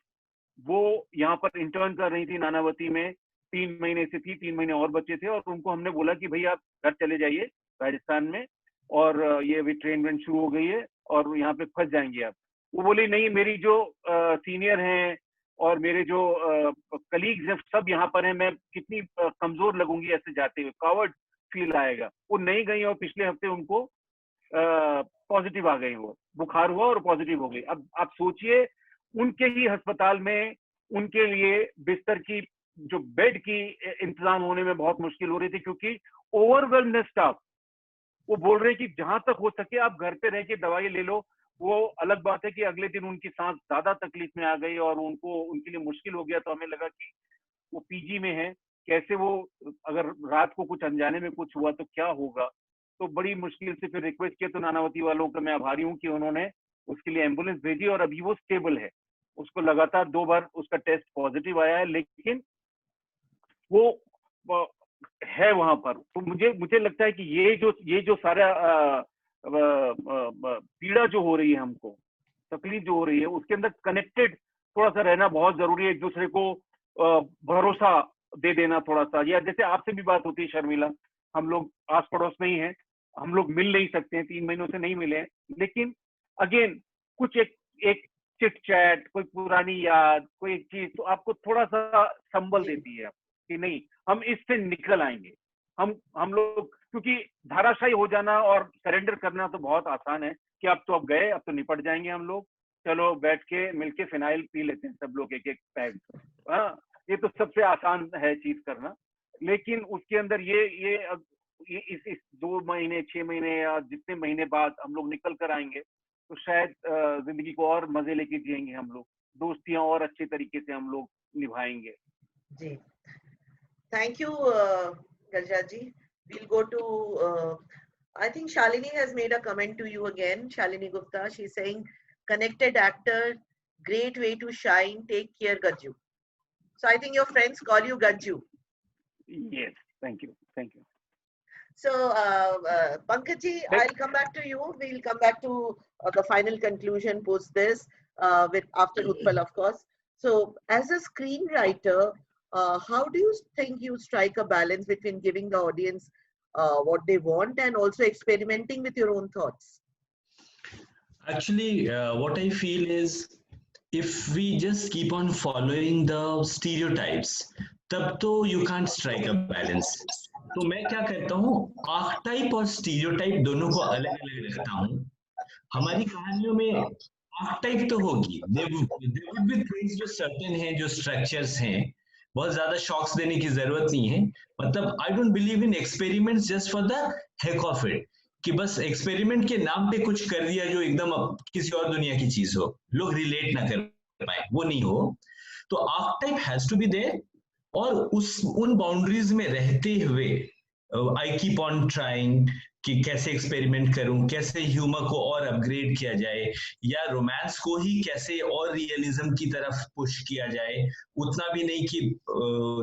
Speaker 5: वो यहाँ पर इंटर्न कर रही थी नानावती में, 3 महीने से थी, 3 महीने और बच्चे थे, और उनको हमने बोला कि भाई आप घर चले जाइए राजस्थान में, और ये अभी ट्रेन शुरू हो गई है और यहाँ पे फंस जाएंगे आप। वो बोली नहीं, मेरी जो सीनियर हैं और मेरे जो कलीग्स हैं सब यहाँ पर हैं, मैं कितनी कमजोर लगूंगी ऐसे जाते हुए, कावर्ड फील आएगा। वो नहीं गई और पिछले हफ्ते उनको पॉजिटिव आ गई, वो बुखार हुआ और पॉजिटिव हो गई। अब आप सोचिए उनके ही अस्पताल में उनके लिए बिस्तर की जो बेड की इंतजाम होने में बहुत मुश्किल हो रही थी, क्योंकि ओवरवेल्म्ड स्टाफ। वो बोल रहे हैं कि जहां तक हो सके आप घर पे रह के दवाई ले लो। वो अलग बात है कि अगले दिन उनकी सांस ज्यादा तकलीफ में आ गई और उनको उनके लिए मुश्किल हो गया, तो हमें लगा कि वो पीजी में है, कैसे वो अगर रात को कुछ अनजाने में कुछ हुआ तो क्या होगा। तो बड़ी मुश्किल से फिर रिक्वेस्ट किया, तो नानावती वालों का मैं आभारी हूँ कि उन्होंने उसके लिए एम्बुलेंस भेजी और अभी वो स्टेबल है। उसको लगातार 2 बार उसका टेस्ट पॉजिटिव आया है, लेकिन वो है वहां पर। तो मुझे लगता है कि ये जो सारा पीड़ा जो हो रही है, हमको तकलीफ जो हो रही है, उसके अंदर कनेक्टेड थोड़ा सा रहना बहुत जरूरी है। एक दूसरे को भरोसा दे देना थोड़ा सा, या जैसे आपसे भी बात होती है शर्मिला, हम लोग आस पड़ोस में ही हैं, हम लोग मिल नहीं सकते हैं, 3 महीनों से नहीं मिले हैं, लेकिन अगेन कुछ एक चिट चैट, कोई पुरानी याद, कोई एक चीज तो आपको थोड़ा सा संबल देती है कि नहीं, हम इससे निकल आएंगे। हम लोग, क्योंकि धाराशायी हो जाना और सरेंडर करना तो बहुत आसान है कि अब गए, अब तो निपट जाएंगे हम लोग, चलो बैठ के मिलके फिनाइल पी लेते हैं सब लोग एक पैग। हाँ, ये तो सबसे आसान है चीज करना, लेकिन उसके अंदर ये इस 2 महीने 6 महीने या जितने महीने बाद हम लोग निकल कर आएंगे, तो शायद जिंदगी को और मजे लेके जिएंगे हम लोग, दोस्तियां और अच्छे तरीके से हम लोग निभाएंगे।
Speaker 1: जी, thank you Gajraj ji. We'll go to I think Shalini has made a comment to you again. Shalini Gupta, she's saying connected actor, great way to shine, take care Gajju. So I think your friends call you Gajju.
Speaker 5: Yes, thank you.
Speaker 1: So Pankaj ji, I'll come back to you. We'll come back to the final conclusion post this after Utpal, of course. So as a screenwriter, how do you think you strike a balance between giving the audience what they want and also experimenting with your own thoughts?
Speaker 2: Actually, what I feel is if we just keep on following the stereotypes, तब तो you can't strike a balance. तो मैं क्या करता हूँ, archetype और stereotype दोनों को अलग अलग रखता हूँ। हमारी कहानियों में आर्कटाइप तो होगी, there would be things जो certain हैं, जो structures हैं, बहुत ज्यादा शॉक्स देने की जरूरत नहीं है। मतलब I don't believe in experiments just for the heck of it, कि बस एक्सपेरिमेंट के नाम पे कुछ कर दिया जो एकदम किसी और दुनिया की चीज हो, लोग रिलेट ना कर पाए, वो नहीं हो। तो archetype has to be there, और उन बाउंड्रीज में रहते हुए आई कीप ऑन ट्राइंग कि कैसे एक्सपेरिमेंट करूं, कैसे ह्यूमर को और अपग्रेड किया जाए, या रोमांस को ही कैसे और रियलिज्म की तरफ पुश किया जाए, उतना भी नहीं कि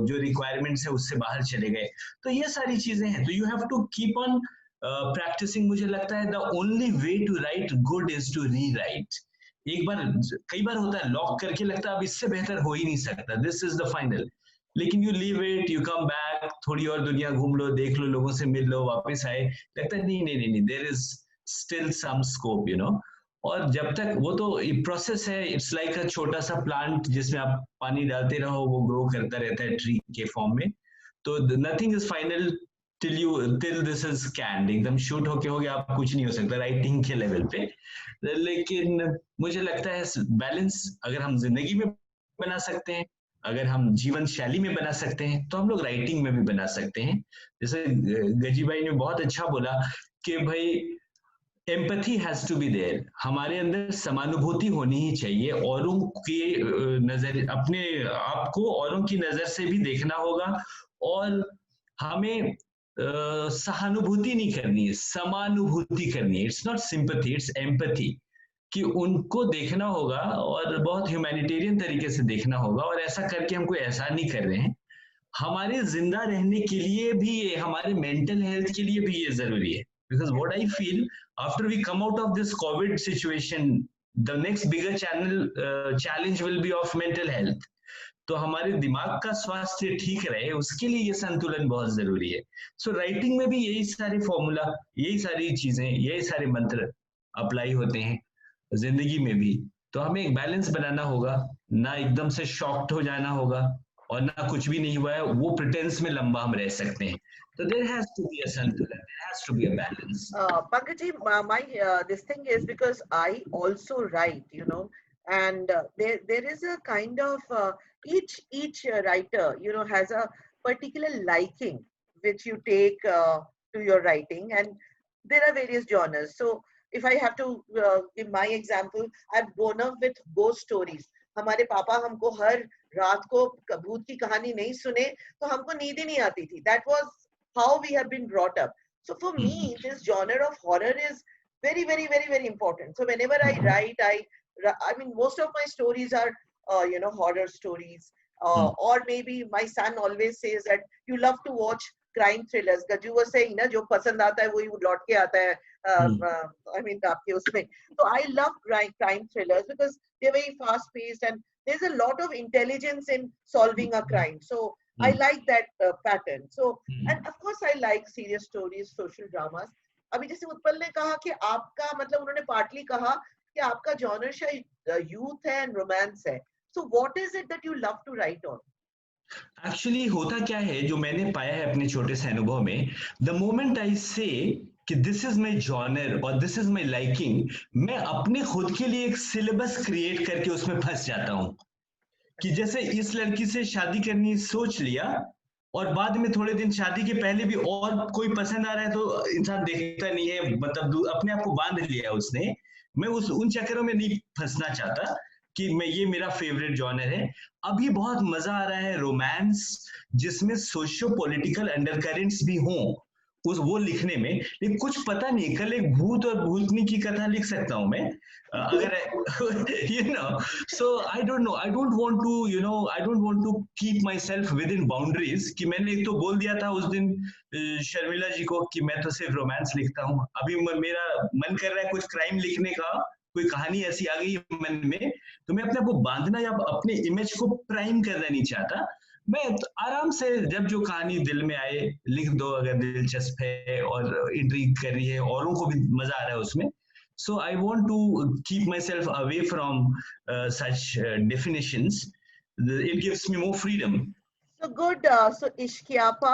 Speaker 2: जो रिक्वायरमेंट्स है उससे बाहर चले गए। तो ये सारी चीजें हैं, तो you have to keep on practising. मुझे लगता है the only way to write good is to rewrite. कई बार होता है लॉक करके लगता है अब इससे बेहतर हो ही नहीं सकता, दिस इज द फाइनल, लेकिन you leave it, you come back, थोड़ी और दुनिया घूम लो, देख लो, लोगों से मिल लो, वापस आए, लगता है नहीं, there is still some scope, you know. और जब तक वो तो प्रोसेस है, इट्स लाइक अ छोटा सा प्लांट जिसमें आप पानी डालते रहो, वो ग्रो करता रहता है ट्री के फॉर्म में। तो nothing is final till this is canned, एकदम शूट होके हो गया, आप कुछ नहीं हो सकता राइटिंग के लेवल पे। लेकिन मुझे लगता है बैलेंस अगर हम जिंदगी में बना सकते हैं, अगर हम जीवन शैली में बना सकते हैं, तो हम लोग राइटिंग में भी बना सकते हैं। जैसे गजी भाई ने बहुत अच्छा बोला कि भाई empathy has to be there, हमारे अंदर समानुभूति होनी ही चाहिए, औरों की नजर, अपने आप को औरों की नजर से भी देखना होगा, और हमें सहानुभूति नहीं करनी है, समानुभूति करनी है. It's not sympathy, it's empathy. कि उनको देखना होगा और बहुत ह्यूमैनिटेरियन तरीके से देखना होगा, और ऐसा करके हम कोई एहसान नहीं कर रहे हैं. हमारे जिंदा रहने के लिए भी ये, हमारे मेंटल हेल्थ के लिए भी ये जरूरी है. Because what I feel, after we come out of this covid situation, the next bigger challenge will be of mental health. तो हमारे दिमाग का स्वास्थ्य ठीक रहे, उसके लिए ये संतुलन बहुत जरूरी है. सो राइटिंग में भी यही सारे फॉर्मूला, यही सारी चीजें, यही सारे मंत्र अप्लाई होते हैं जिंदगी में भी. तो हमें एक बैलेंस बनाना होगा, ना एकदम से शॉक्ड हो जाना होगा और ना कुछ भी नहीं हुआ है वो प्रिटेंस में लंबा हम रह सकते हैं. तो there has to be a संतुलन, there has to be a balance.
Speaker 1: Pankaj ji, my this thing is because I also write, you know, and there is a kind of each writer, you know, has a particular liking which you take to your writing, and there are various genres. So if I have to give my example, I've grown up with ghost stories. हमारे पापा हमको हर रात को भूत की कहानी नहीं सुने तो हमको नींद ही नहीं आती थी. That was how we have been brought up. So for me, this genre of horror is very, very, very, very important. So whenever I write, I mean, most of my stories are, you know, horror stories. Or maybe my son always says that you love to watch crime thrillers. Gaju was saying, na, जो पसंद आता है वही लौट के आता है. I mean, आपके उसमें. So I love crime thrillers because they're very fast paced and there's a lot of intelligence in solving a crime. So I like that pattern. So, and of course I like serious stories, social dramas. अभी जैसे उत्पल ने कहा कि आपका मतलब उन्होंने partly कहा कि आपका जॉनर शायद यूथ है एंड रोमांस है. So what is it that you love to write on?
Speaker 2: Actually होता क्या है, जो मैंने पाया है अपने छोटे से अनुभव में, द मोमेंट आई से कि दिस इज माई जॉनर और दिस इज माई लाइकिंग, मैं अपने खुद के लिए एक सिलेबस क्रिएट करके उसमें फंस जाता हूँ. कि जैसे इस लड़की से शादी करनी सोच लिया और बाद में थोड़े दिन शादी के पहले भी और कोई पसंद आ रहा है तो इंसान देखता नहीं है, मतलब अपने आप को बांध लिया उसने. मैं उन चक्करों में नहीं फंसना चाहता कि मैं, ये मेरा फेवरेट जॉनर है. अभी बहुत मजा आ रहा है रोमांस जिसमें सोशियो पॉलिटिकल अंडरकरेंट्स भी हों उस वो लिखने में. लेकिन कुछ पता नहीं, कल एक भूत और भूतनी की कथा लिख सकता हूं मैं अगर you know. So I don't know, I don't want to, you know, I don't want to keep my self within boundaries. कि मैंने तो बोल दिया था उस दिन शर्मिला जी को कि मैं तो सिर्फ रोमांस लिखता हूँ. अभी मेरा मन कर रहा है कुछ क्राइम लिखने का, कोई कहानी ऐसी आ गई मन में, तो मैं अपने आप को बांधना या अपने इमेज को प्राइम करना नहीं चाहता. मैं आराम से जब जो कहानी दिल में आए लिख दो, अगर दिलचस्प है और इंट्रीग कर रही है, औरों को भी मजा आ रहा है उसमें. So I want to keep my self away from such definitions. It gives me more freedom.
Speaker 1: So good. So Ishkiapa,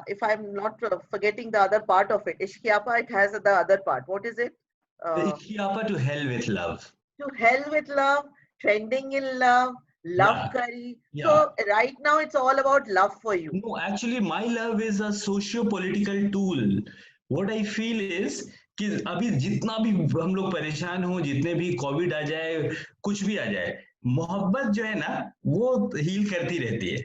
Speaker 1: if I'm not forgetting the other part of it, Ishkiapa, it has the other part. What is it?
Speaker 2: Ishkiapa, to hell with love.
Speaker 1: To hell with love, trending in love, love
Speaker 2: Yeah.
Speaker 1: curry.
Speaker 2: Yeah.
Speaker 1: So right now it's all about love for you.
Speaker 2: No, actually my love is a socio-political tool. What I feel is कि अभी जितना भी हम लोग परेशान हो, जितने भी कोविड आ जाए, कुछ भी आ जाए, मोहब्बत जो है ना वो हील करती रहती है.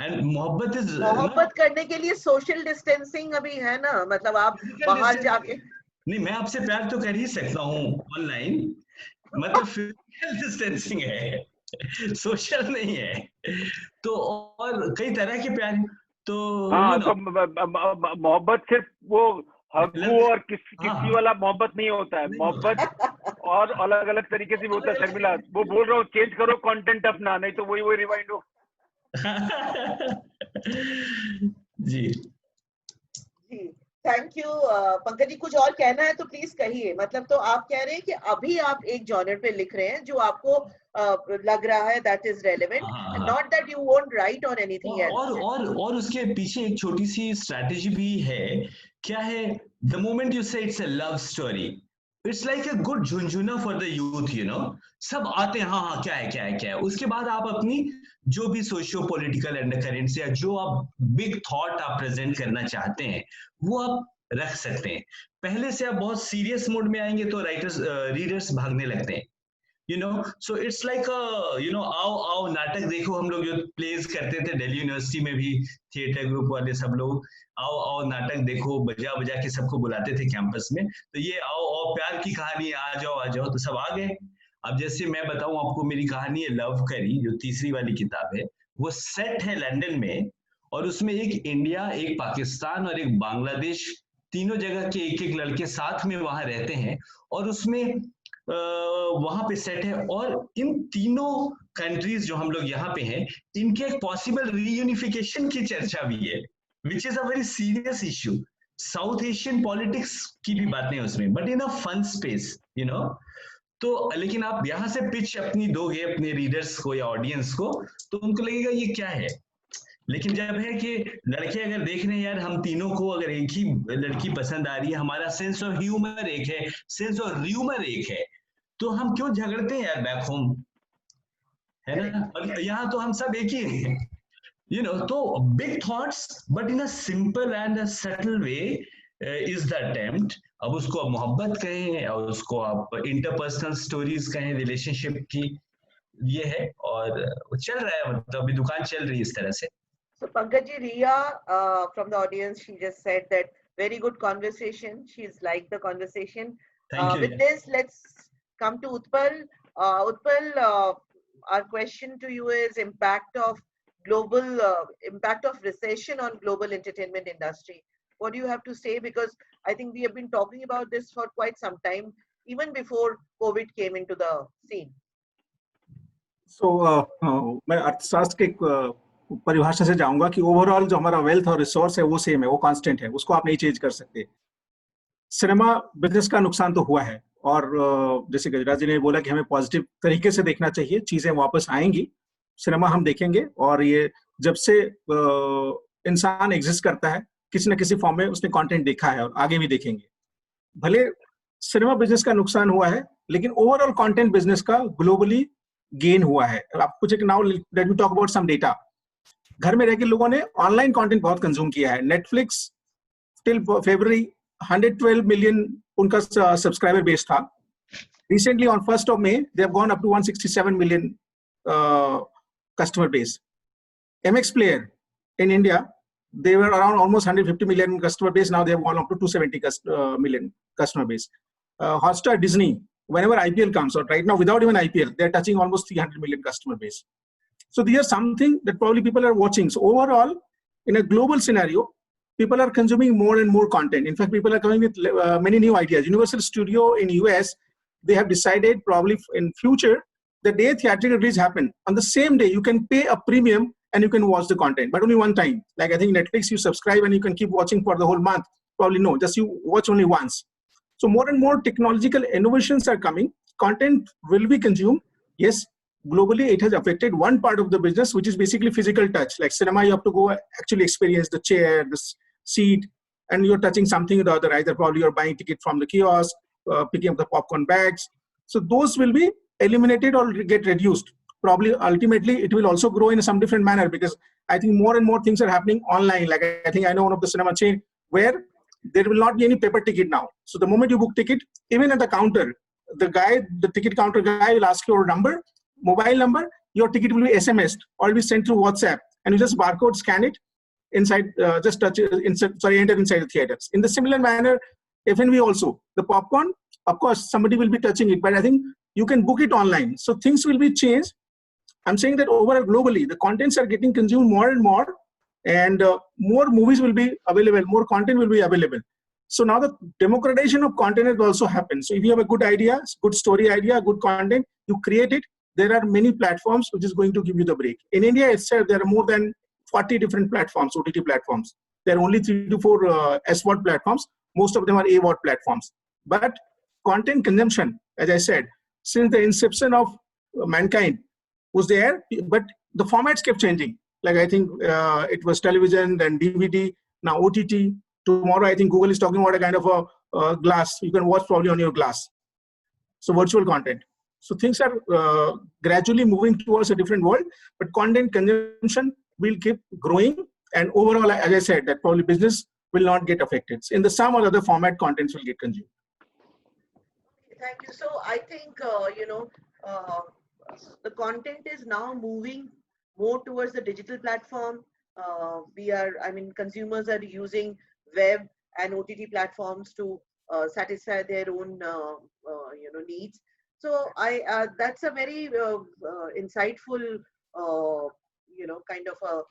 Speaker 2: एंड मोहब्बत इज,
Speaker 1: मोहब्बत करने के लिए सोशल डिस्टेंसिंग अभी है ना, मतलब आप बाहर जाके
Speaker 2: नहीं, मैं आपसे प्यार तो कर ही सकता हूँ ऑनलाइन, मतलब फिजिकल डिस्टेंसिंग है, सोशल नहीं है. तो और कई तरह के प्यार. तो
Speaker 5: हाँ, तो मोहब्बत सिर्फ वो हग्गू और किसी वाला मोहब्बत नहीं होता है. मोहब्बत और अलग अलग तरीके से भी होता है. शर्मिला, वो बोल रहा हूँ चेंज करो कंटेंट अपना, नहीं तो वही रिवाइंड हो.
Speaker 2: जी
Speaker 1: जी, थैंक यू. पंकज जी, कुछ और कहना है तो प्लीज कहिए. मतलब तो आप कह रहे हैं कि अभी आप एक जॉनर पे लिख रहे हैं जो आपको लग रहा है that is relevant, not that you won't right on anything else.
Speaker 2: और उसके पीछे एक छोटी सी स्ट्रैटेजी भी है. क्या है? The moment you say it's a love story, it's like a good झुनझुना for the youth, you know. सब आते हैं, हाँ क्या है क्या है क्या है. उसके बाद आप अपनी जो भी सोशियो पॉलिटिकल अंडरकरेंट्स या जो आप बिग थॉट आप प्रेजेंट करना चाहते हैं वो आप रख सकते हैं. पहले से आप बहुत सीरियस मोड में आएंगे तो राइटर्स रीडर्स भागने लगते हैं. so it's like आओ नाटक देखो, हम लोग जो प्लेस करते थे दिल्ली यूनिवर्सिटी में भी, थिएटर ग्रुप वाले सब लोग आओ नाटक देखो, बजा बजा के सबको बुलाते थे कैंपस में, तो ये आओ प्यार की कहानी, आ जाओ, तो सब आ गए। अब जैसे मैं बताऊं आपको, मेरी कहानी है लव करी, जो तीसरी वाली किताब है, वो सेट है लंदन में, और उसमें एक इंडिया, एक पाकिस्तान और एक बांग्लादेश, तीनों जगह के एक एक लड़के साथ में वहां रहते हैं, और उसमें वहां पे सेट है, और इन तीनों कंट्रीज जो हम लोग यहाँ पे हैं, इनके एक पॉसिबल रीयूनिफिकेशन की चर्चा भी है, which is a very serious issue. South Asian politics की भी बातें हैं उसमें, but in a fun space, तो लेकिन आप यहाँ से पिच अपनी दोगे अपने रीडर्स को या ऑडियंस को, तो उनको लगेगा ये क्या है। लेकिन जब है कि लड़के अगर देख रहे हैं यार, हम तीनों को अगर एक ही लड़की पसंद आ रही है, हमारा सेंस ऑफ ह्यूमर एक है, सेंस ऑफ ह्यूमर एक है, तो हम क्यों झगड़ते हैं यार बैक होम, है ना। और यहाँ तो हम सब एक ही हैं, तो big thoughts but in a simple and a subtle way is the attempt. अब उसको आप मोहब्बत कहें, और उसको आप इंटरपर्सनल स्टोरीज कहें, रिलेशनशिप की, ये है, और चल रहा है, मतलब अभी दुकान चल रही है इस तरह से।
Speaker 1: So Pankaj ji, Riya from the audience, she just said that very good conversation. She's liked the conversation.
Speaker 2: Thank you.
Speaker 1: With this, let's come to Utpal. Utpal, our question to you is impact of recession on global entertainment industry. What do you have to say? Because I think we have been talking about this for quite some time, even before COVID came into the scene.
Speaker 4: So मैं अर्थशास्त्र के परिभाषा से जाऊंगा कि overall जो हमारा wealth और रिसोर्स है वो सेम है, वो कांस्टेंट है, उसको आप नहीं चेंज कर सकते। सिनेमा बिजनेस का नुकसान तो हुआ है, और जैसे गजराज जी ने बोला कि हमें पॉजिटिव तरीके से देखना चाहिए, चीजें वापस आएंगी, सिनेमा हम देखेंगे, और ये जब से इंसान एग्जिस्ट करता है किसी न किसी फॉर्म में उसने कंटेंट देखा है और आगे भी देखेंगे। भले सिनेमा बिजनेस का नुकसान हुआ है, लेकिन ओवरऑल कंटेंट बिजनेस का ग्लोबली गेन हुआ है। आप कुछ एक now let me talk about some data. घर में रह के लोगों ने ऑनलाइन कंटेंट बहुत कंज्यूम किया है। नेटफ्लिक्स टिल फरवरी 112 मिलियन उनका सब्सक्राइबर बेस था। Recently on 1st of May they have gone up to 167 million customer base. MX Player in India, they were around almost 150 million customer base. Now they have gone up to 270 million customer base. Hotstar, Disney, whenever IPL comes out, right now without even IPL, they're touching almost 300 million customer base. So these are something that probably people are watching. So overall, in a global scenario, people are consuming more and more content. In fact, people are coming with many new ideas. Universal Studio in US, they have decided probably in future, the day theatrical release happen, on the same day, you can pay a premium and you can watch the content, but only one time. Like I think Netflix, you subscribe and you can keep watching for the whole month. Probably no, just you watch only once. So more and more technological innovations are coming. Content will be consumed. Yes, globally it has affected one part of the business, which is basically physical touch. Like cinema, you have to go actually experience the chair, the seat, and you're touching something or the other. Either probably you're buying ticket from the kiosk, picking up the popcorn bags. So those will be eliminated or get reduced. Probably ultimately it will also grow in some different manner, because I think more and more things are happening online. Like I think I know one of the cinema chain where there will not be any paper ticket now. So the moment you book ticket, even at the counter, the ticket counter guy will ask your number, mobile number, your ticket will be SMS'd or will be sent through WhatsApp, and you just barcode scan it inside, just touch it, enter inside the theaters. In the similar manner, F&B also, the popcorn, of course, somebody will be touching it, but I think you can book it online. So things will be changed. I'm saying that overall globally, the contents are getting consumed more and more, and more movies will be available, more content will be available. So now the democratization of content has also happened. So if you have a good idea, good story idea, good content, you create it. There are many platforms which is going to give you the break. In India itself, there are more than 40 different platforms, OTT platforms. There are only 3 to 4 SVOD platforms. Most of them are AVOD platforms. But content consumption, as I said, since the inception of mankind was there, but the formats kept changing. Like I think it was television, then DVD, now OTT. Tomorrow, I think Google is talking about a kind of a glass. You can watch probably on your glass. So virtual content. So things are gradually moving towards a different world, but content consumption will keep growing. And overall, as I said, that probably business will not get affected. In the some or other format, contents will get consumed.
Speaker 1: Thank you. So I think, uh, the content is now moving more towards the digital platform. Consumers are using web and OTT platforms to satisfy their own, needs. So that's a very insightful, kind of a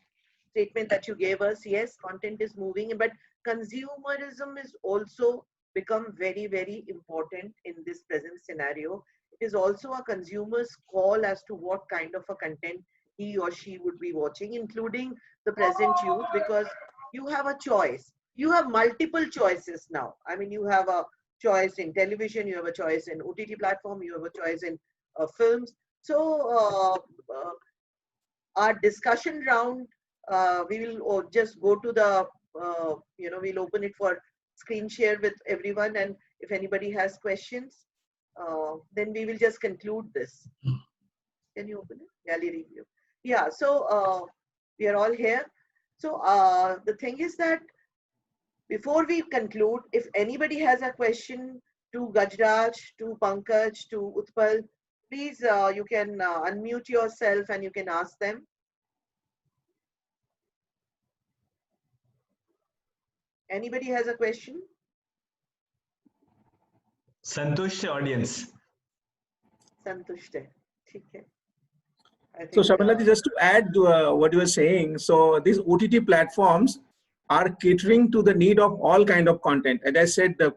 Speaker 1: statement that you gave us. Yes, content is moving, but consumerism is also become very, very important in this present scenario. It is also a consumer's call as to what kind of a content he or she would be watching, including the present youth, because you have a choice. You have multiple choices now. I mean, you have a choice in television, you have a choice in OTT platform, you have a choice in films. So our discussion round, we will just go to the, we'll open it for screen share with everyone. And if anybody has questions, then we will just conclude this. Can you open it? Gallery view. Yeah, so we are all here. So the thing is that before we conclude, if anybody has a question to Gajraj, to Pankaj, to Utpal, please, you can unmute yourself and you can ask them. Anybody has a question?
Speaker 2: Santush audience.
Speaker 1: Santush hai. ठीक है.
Speaker 4: So Shabala, just to add to what you were saying, so these OTT platforms are catering to the need of all kind of content. As I said, the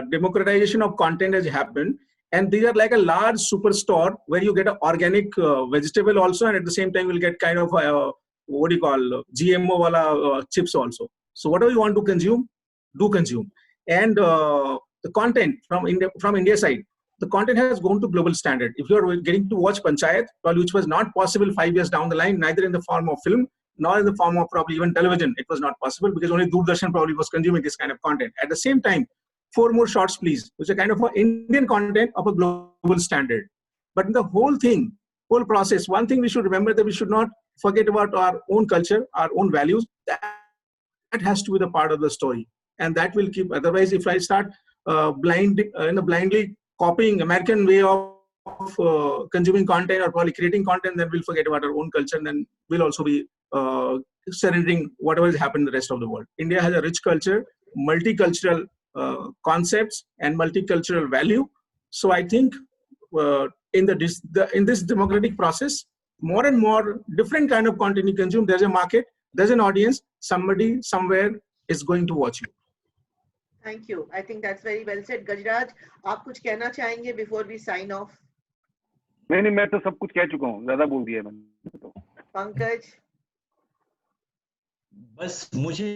Speaker 4: democratization of content has happened, and these are like a large superstore where you get an organic vegetable also, and at the same time you'll get kind of what do you call GMO wala chips also. So whatever you want to consume, do consume. And the content from India side, the content has gone to global standard. If you're getting to watch Panchayat, well, which was not possible 5 years down the line, neither in the form of film, nor in the form of probably even television, it was not possible because only Doordarshan probably was consuming this kind of content. At the same time, 4 more shots, please, which are kind of Indian content of a global standard. But in the whole thing, whole process, one thing we should remember that we should not forget about our own culture, our own values. That has to be the part of the story, and that will keep. Otherwise, if I start blindly copying American way of consuming content or probably creating content, then we'll forget about our own culture, and then we'll also be surrendering whatever has happened in the rest of the world. India has a rich culture, multicultural concepts, and multicultural value. So I think in this democratic process, more and more different kind of content you consume, there's a market, there's an audience, somebody somewhere is going to watch you.
Speaker 1: Thank you. I think that's very well said. Gajraj, आप कुछ कहना चाहेंगे before we sign off?
Speaker 5: नहीं, मैं तो सब कुछ कह चुका हूँ, ज़्यादा बोल दिया मैंने तो.
Speaker 1: पंकज?
Speaker 2: बस मुझे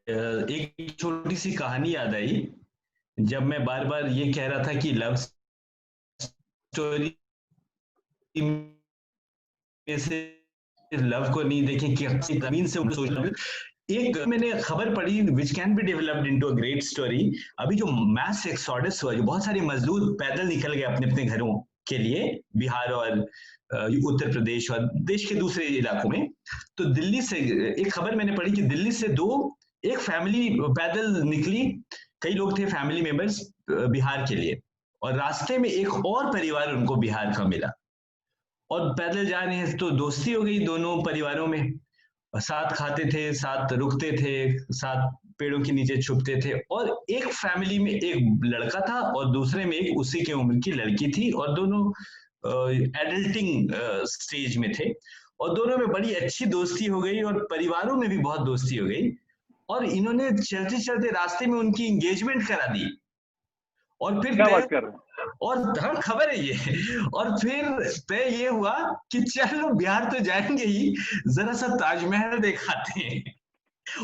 Speaker 2: एक छोटी सी कहानी याद आई जब मैं बार बार ये कह रहा था कि लव स्टोरी में से लव को नहीं देखें कि जमीन से सोच. एक मैंने खबर पढ़ी which can be developed into a great story. अभी जो मैस एक्सोडस हुआ, जो बहुत सारे मजदूर पैदल निकल गए अपने अपने घरों के लिए बिहार और उत्तर प्रदेश और देश के दूसरे इलाकों में, तो दिल्ली से एक खबर मैंने पढ़ी कि दिल्ली से एक फैमिली पैदल निकली, कई लोग थे फैमिली मेंबर्स बिहार के लिए, और रास्ते में एक और परिवार उनको बिहार का मिला और पैदल जा रहे हैं तो दोस्ती हो गई दोनों परिवारों में. साथ खाते थे, साथ रुकते थे, साथ पेड़ों के नीचे छुपते थे, और एक फैमिली में एक लड़का था और दूसरे में एक उसी की उम्र की लड़की थी, और दोनों एडल्टिंग स्टेज में थे, और दोनों में बड़ी अच्छी दोस्ती हो गई और परिवारों में भी बहुत दोस्ती हो गई, और इन्होंने चलते चलते रास्ते में उनकी एंगेजमेंट करा दी. और फिर
Speaker 5: क्या बात कर रहे हैं?
Speaker 2: और हर खबर है ये. और फिर तय ये हुआ कि चलो बिहार तो जाएंगे ही, जरा सा ताजमहल दिखाते हैं.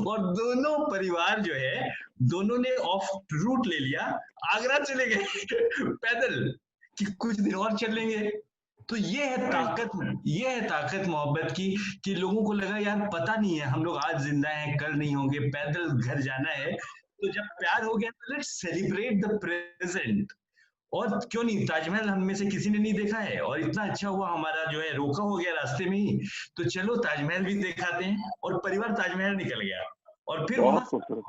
Speaker 2: और दोनों परिवार जो है, दोनों ने ऑफ रूट ले लिया, आगरा चले गए पैदल कि कुछ दिन और चलेंगे. तो ये है ताकत मोहब्बत की, कि लोगों को लगा यार पता नहीं है, हम लोग आज जिंदा हैं, कल नहीं होंगे, पैदल घर जाना है. तो जब प्यार हो गया तो लेट्स सेलिब्रेट द प्रेजेंट. और क्यों नहीं, ताजमहल हम में से किसी ने नहीं देखा है, और इतना अच्छा हुआ हमारा जो है रोका हो गया रास्ते में ही, तो चलो ताजमहल भी दिखाते हैं. और परिवार ताजमहल निकल गया. और फिर
Speaker 5: बहुत
Speaker 2: वहां
Speaker 5: खूबसूरत।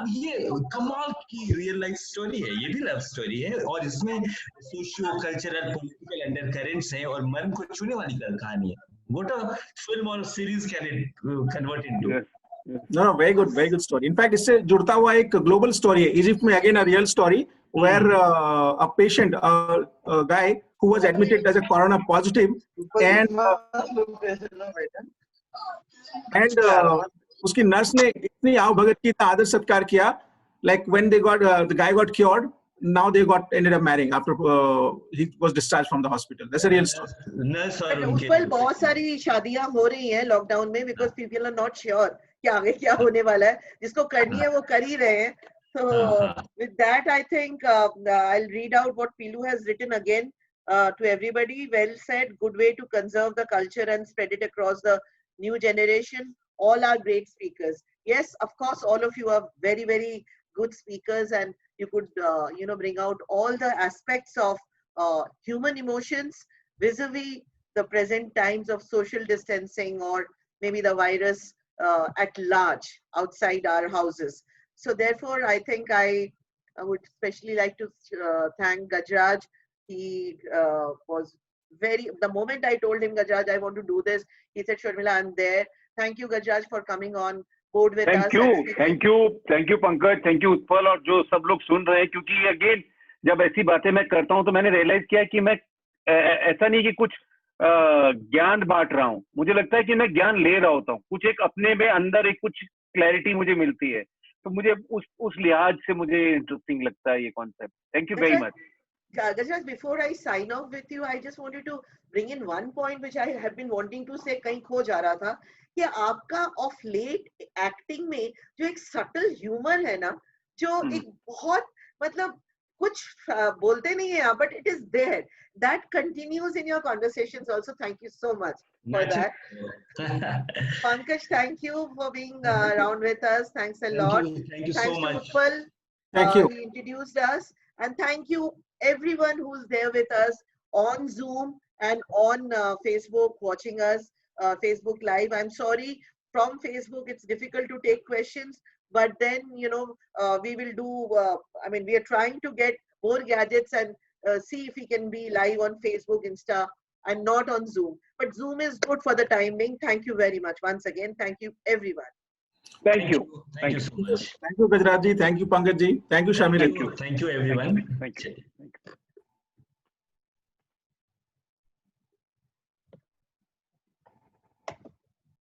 Speaker 2: अब ये कमाल की रियल लाइफ स्टोरी है, ये भी लव स्टोरी है और इसमें socio cultural political under currents हैं और मर्म को छूने वाली कहानी है। What a film or series can it convert into?
Speaker 5: Yes, yes.
Speaker 4: No, very good story. In fact, इससे जुड़ता हुआ एक global story है. Egypt में again a real story where a patient, a guy who was admitted as a corona positive, and उसकी nurse ने इतनी आओ भगत की इतना आदर सत्कार किया, like when they got the guy got cured, now they ended up marrying after he was discharged from the hospital. That's a real story.
Speaker 2: Nurse और
Speaker 1: उस पर बहुत सारी शादियां हो रही हैं लॉकडाउन में because people are not sure कि आगे क्या होने वाला है, जिसको करनी है वो कर ही रहे हैं. So with that I think I'll read out what Pilu has written again to everybody. Well said, good way to conserve the culture and spread it across the new generation. All are great speakers. Yes, of course, all of you are very, very good speakers, and you could, bring out all the aspects of human emotions vis-a-vis the present times of social distancing or maybe the virus at large outside our houses. So therefore, I think I would especially like to thank Gajraj. He was the moment I told him, Gajraj, I want to do this, he said, Sharmila, I'm there. Thank you, Gajraj, for coming on board with us.
Speaker 5: Thank you, Pankaj, thank you, Utpal, और जो सब लोग सुन रहे हैं, क्योंकि again जब ऐसी बातें मैं करता हूं तो मैंने रियलाइज किया कि मैं ऐसा नहीं कि कुछ ज्ञान बांट रहा हूं, मुझे लगता है कि मैं ज्ञान ले रहा होता हूं, कुछ एक अपने में अंदर एक कुछ क्लैरिटी मुझे मिलती है, तो मुझे उस लिहाज से मुझे इंटरेस्टिंग लगता है ये concept. Thank you very much.
Speaker 1: Gajraj, before I sign off with you, I just wanted to bring in one point which I have been wanting to say, कहीं खो जा रहा था, कि आपका ऑफ लेट एक्टिंग में जो एक सटल ह्यूमर है ना, जो एक बहुत मतलब कुछ बोलते नहीं है, but it is there. That continues in your conversations also. Thank you so much for that. Pankaj, thank you for being around with us. Thanks a lot.
Speaker 2: Thank you
Speaker 1: Thanks
Speaker 2: so much.
Speaker 1: to Utpal.
Speaker 4: Thank you.
Speaker 1: He introduced us. And thank you everyone who's there with us on Zoom and on Facebook watching us, Facebook Live. I'm sorry, from Facebook it's difficult to take questions, but then, we will do, we are trying to get more gadgets and see if we can be live on Facebook, Insta, and not on Zoom. But Zoom is good for the time being. Thank you very much. Once again, thank you everyone.
Speaker 5: Thank you.
Speaker 2: Thank you so much.
Speaker 4: Thank you, Gajraj ji. Thank you, Pankaj ji. Thank you, Shamil.
Speaker 2: Thank you everyone.
Speaker 5: Thank you.